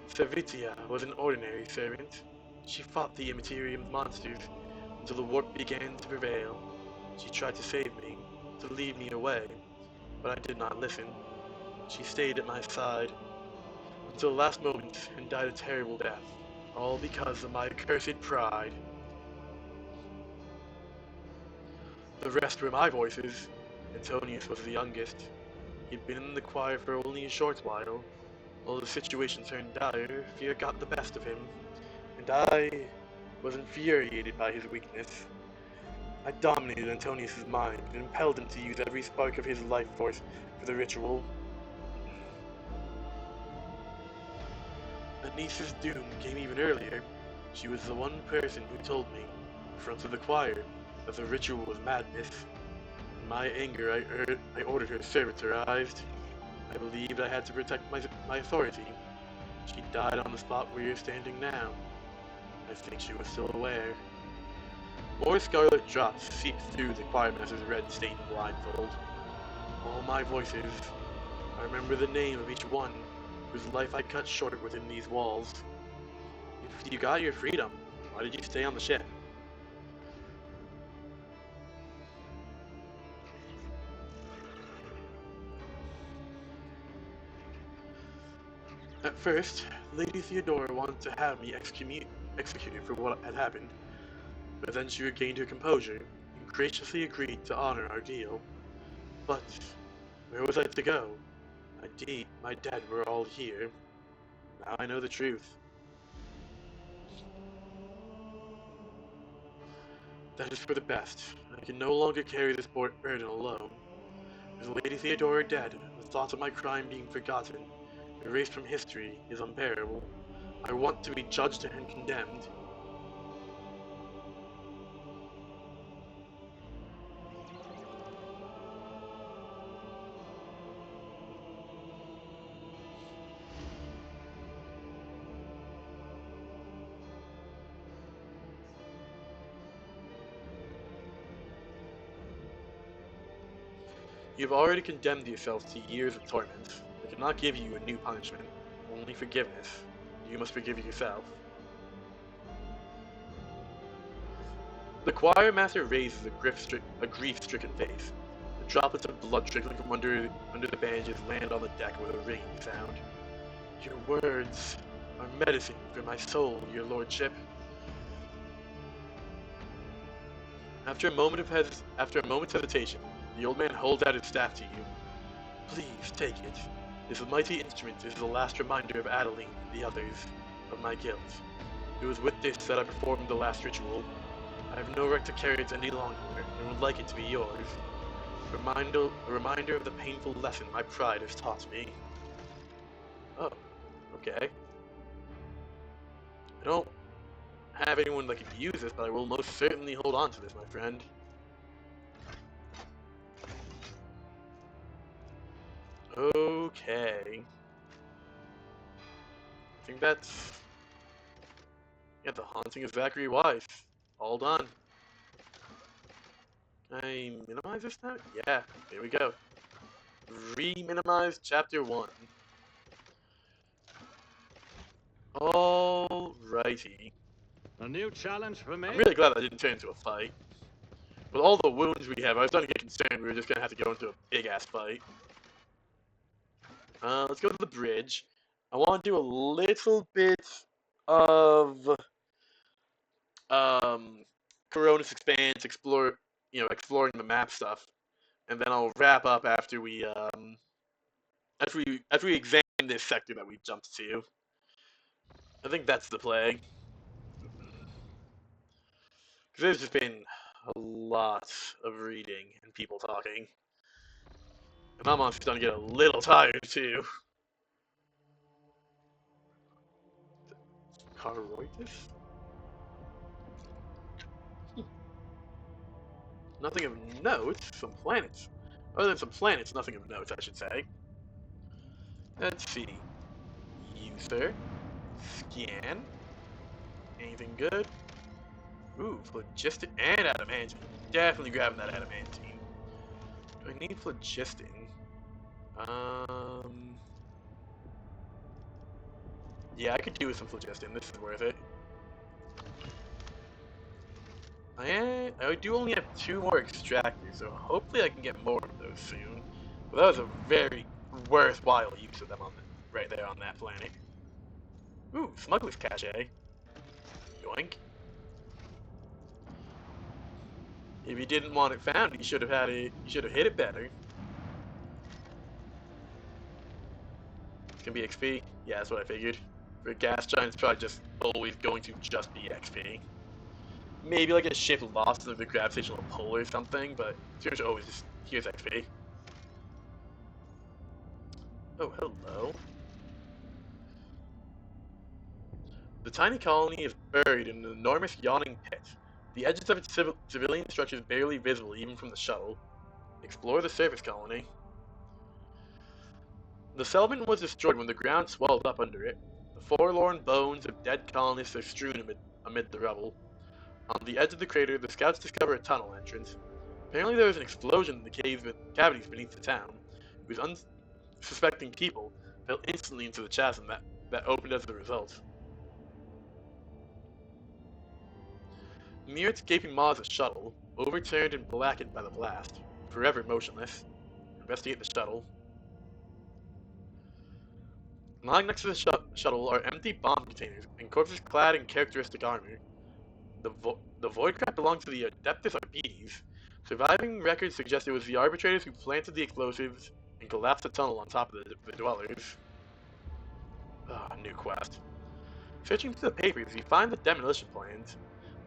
Servitia was an ordinary servant. She fought the Immaterium monsters until the warp began to prevail. She tried to save me, to lead me away, but I did not listen. She stayed at my side until the last moment and died a terrible death, all because of my accursed pride. The rest were my voices. Antonius was the youngest. He'd been in the choir for only a short while. While the situation turned dire, fear got the best of him, and I was infuriated by his weakness. I dominated Antonius's mind and impelled him to use every spark of his life force for the ritual. Anis's doom came even earlier. She was the one person who told me, in front of the choir, that the ritual was madness. In my anger, I ordered her servitorized. I believed I had to protect my authority. She died on the spot where you're standing now. I think she was still aware. More scarlet drops seeped through the choirmaster's red-stained blindfold. All my voices. I remember the name of each one, whose life I cut short within these walls. If you got your freedom, why did you stay on the ship? At first, Lady Theodora wanted to have me executed for what had happened, but then she regained her composure and graciously agreed to honor our deal. But where was I to go? My dead were all here. Now I know the truth. That is for the best. I can no longer carry this burden alone. With Lady Theodora dead, the thought of my crime being forgotten, erased from history, is unbearable. I want to be judged and condemned. You have already condemned yourself to years of torment. I cannot give you a new punishment, only forgiveness. You must forgive yourself. The choir master raises a grief-stricken face. The droplets of blood trickling from under the bandages land on the deck with a ringing sound. Your words are medicine for my soul, your lordship. After a moment's hesitation, the old man holds out his staff to you. Please take it. This mighty instrument is the last reminder of Adeline and the others of my guilt. It was with this that I performed the last ritual. I have no right to carry it any longer, and would like it to be yours. A reminder of the painful lesson my pride has taught me. Oh, okay. I don't have anyone that can use this, but I will most certainly hold on to this, my friend. Okay. I think that's... yeah, the Haunting of Zachary Weiss. All done. Can I minimize this now? Yeah, here we go. Re-minimize Chapter 1. Alrighty. A new challenge for me? I'm really glad that didn't turn into a fight. With all the wounds we have, I was starting to get concerned we were just gonna have to go into a big-ass fight. Let's go to the bridge. I want to do a little bit of Coronis Expanse, exploring the map stuff, and then I'll wrap up after we examine this sector that we jumped to. I think that's the play. Because there's just been a lot of reading and people talking. And I'm honestly starting to get a little tired too. Caroitus? Nothing of note. Some planets. Other than some planets, nothing of note, I should say. Let's see. User. Scan. Anything good? Ooh, phlogistic and adamantine. Definitely grabbing that adamantine. Do I need phlogisting? Yeah, I could do with some phlogistin. This is worth it. I do only have 2 more extractors, so hopefully I can get more of those soon. But that was a very worthwhile use of them right there on that planet. Ooh, smuggler's cache. Yoink. If you didn't want it found, you should have had it. You should have hit it better. It's gonna be XP. Yeah, that's what I figured. For a gas giant, it's probably just always going to just be XP. Maybe like a ship lost in the gravitational pull or something, but it's pretty much always just here's XP. Oh, hello. The tiny colony is buried in an enormous yawning pit. The edges of its civilian structures barely visible even from the shuttle. Explore the surface colony. The settlement was destroyed when the ground swelled up under it. The forlorn bones of dead colonists are strewn amid the rubble. On the edge of the crater, the scouts discover a tunnel entrance. Apparently there was an explosion in the cavities beneath the town, whose unsuspecting people fell instantly into the chasm that opened as a result. Near its gaping maw is a shuttle, overturned and blackened by the blast, forever motionless. Investigate the shuttle. Lying next to the shuttle are empty bomb containers and corpses clad in characteristic armor. The Voidcraft belonged to the Adeptus Arbites. Surviving records suggest it was the arbitrators who planted the explosives and collapsed the tunnel on top of the dwellers. New quest. Searching through the papers, you find the demolition plans.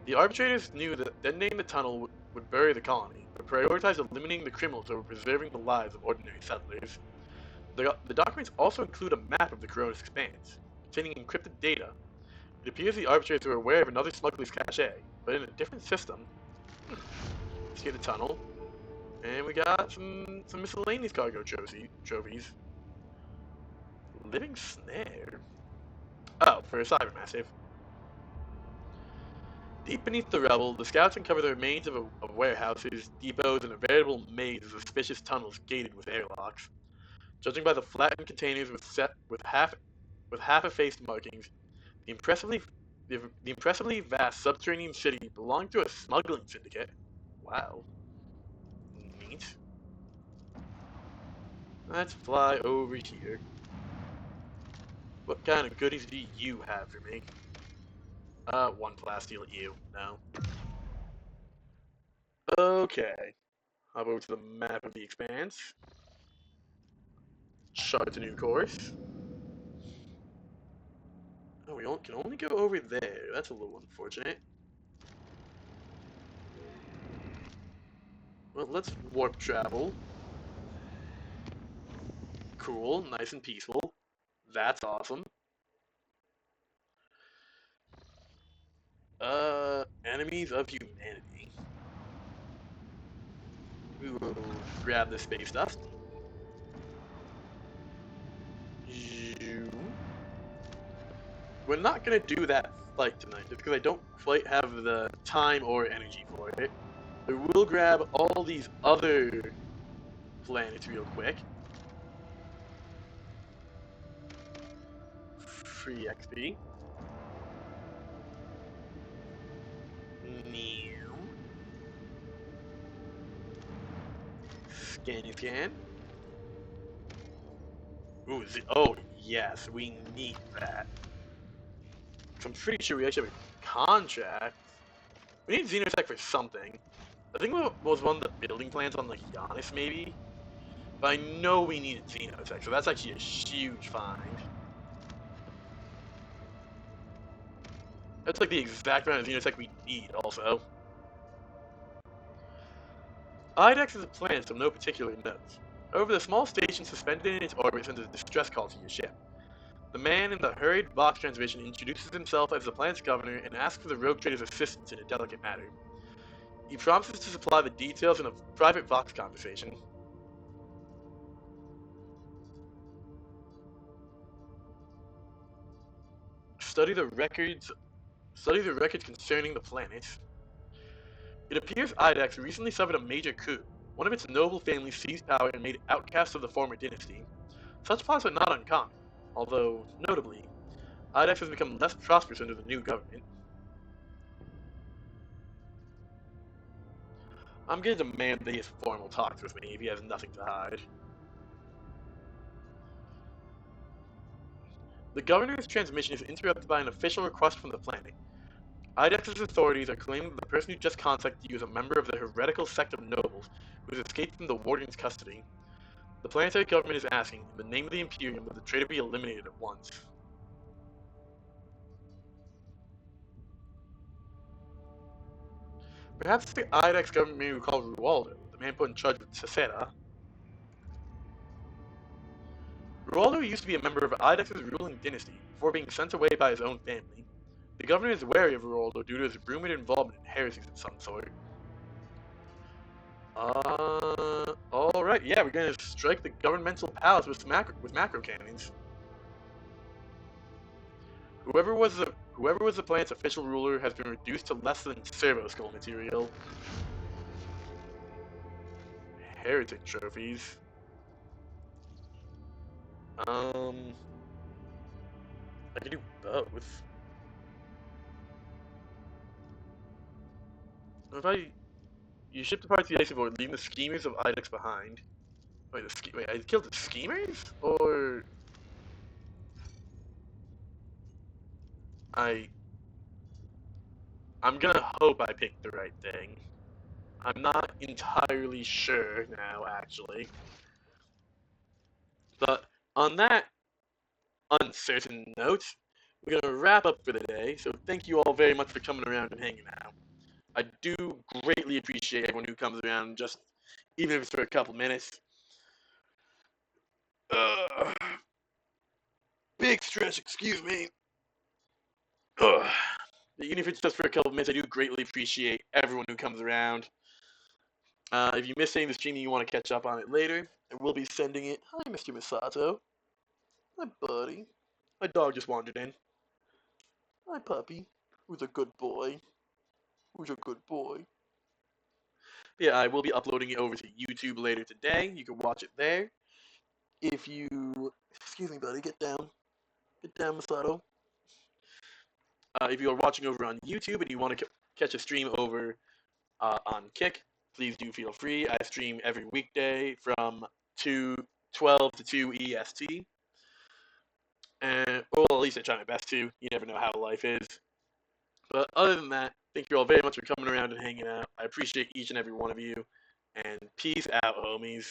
The arbitrators knew that detonating the tunnel would bury the colony, but prioritized eliminating the criminals over preserving the lives of ordinary settlers. The documents also include a map of the Coronis Expanse, containing encrypted data. It appears the arbitrators were aware of another smuggler's cache, but in a different system. Let's get the tunnel. And we got some miscellaneous cargo trophies. Living snare. Oh, for a cybermassive. Deep beneath the rubble, the scouts uncover the remains of warehouses, depots, and a veritable maze of suspicious tunnels gated with airlocks. Judging by the flattened containers with half-effaced markings, the impressively the impressively vast subterranean city belonged to a smuggling syndicate. Wow, neat. Let's fly over here. What kind of goodies do you have for me? One plasteel at you. No. Okay. Hop over to the map of the Expanse. Chart a new course. Oh, we can only go over there. That's a little unfortunate. Well, let's warp travel. Cool, nice and peaceful. That's awesome. Enemies of humanity. We will grab the space dust. We're not gonna do that fight tonight, just because I don't quite have the time or energy for it. We will grab all these other planets real quick. Free XP. New. Scan. Ooh, oh yes, we need that. I'm pretty sure we actually have a contract. We need Xenotech for something. I think it was one of the building plans on like Giannis maybe. But I know we needed Xenotech, so that's actually a huge find. That's like the exact amount of Xenotech we need also. IDEX is a planet of no particular note. However, the small station suspended in its orbit sends a distress call to your ship. The man in the hurried Vox transmission introduces himself as the planet's governor and asks for the rogue trader's assistance in a delicate matter. He promises to supply the details in a private Vox conversation. Study the records concerning the planet. It appears IDEX recently suffered a major coup. One of its noble families seized power and made outcasts of the former dynasty. Such plots are not uncommon, although, notably, IDEX has become less prosperous under the new government. I'm going to demand that he has formal talks with me if he has nothing to hide. The governor's transmission is interrupted by an official request from the planet. IDEX's authorities are claiming that the person who just contacted you is a member of the heretical sect of nobles who has escaped from the warden's custody. The planetary government is asking, in the name of the Imperium, that the traitor be eliminated at once. Perhaps the IDEX government may recall Rualdo, the man put in charge of Cesera. Rualdo used to be a member of IDEX's ruling dynasty before being sent away by his own family. The governor is wary of Rualdo due to his rumored involvement in heresies of some sort. Alright, yeah, we're gonna strike the governmental palace with macro cannons. Whoever was the planet's official ruler has been reduced to less than servo skull material. Heretic trophies. I can do both. You ship the parts to the ice board, leaving the schemers of IDEX behind. Wait, I killed the schemers? Or... I'm gonna hope I picked the right thing. I'm not entirely sure now, actually. But on that uncertain note, we're gonna wrap up for the day, so thank you all very much for coming around and hanging out. I do greatly appreciate everyone who comes around, just even if it's for a couple minutes. Big stretch, excuse me. Even if it's just for a couple minutes, I do greatly appreciate everyone who comes around. If you missed any of the stream and you want to catch up on it later, I will be sending it. Hi, Mr. Misato. Hi, buddy. My dog just wandered in. My puppy, who's a good boy. Who's a good boy? Yeah, I will be uploading it over to YouTube later today. You can watch it there. If you... Excuse me, buddy. Get down. Get down, Masato. If you are watching over on YouTube and you want to catch a stream over on Kick, please do feel free. I stream every weekday from 12 to 2 EST. And, well, at least I try my best to. You never know how life is. But other than that, thank you all very much for coming around and hanging out. I appreciate each and every one of you. And peace out, homies.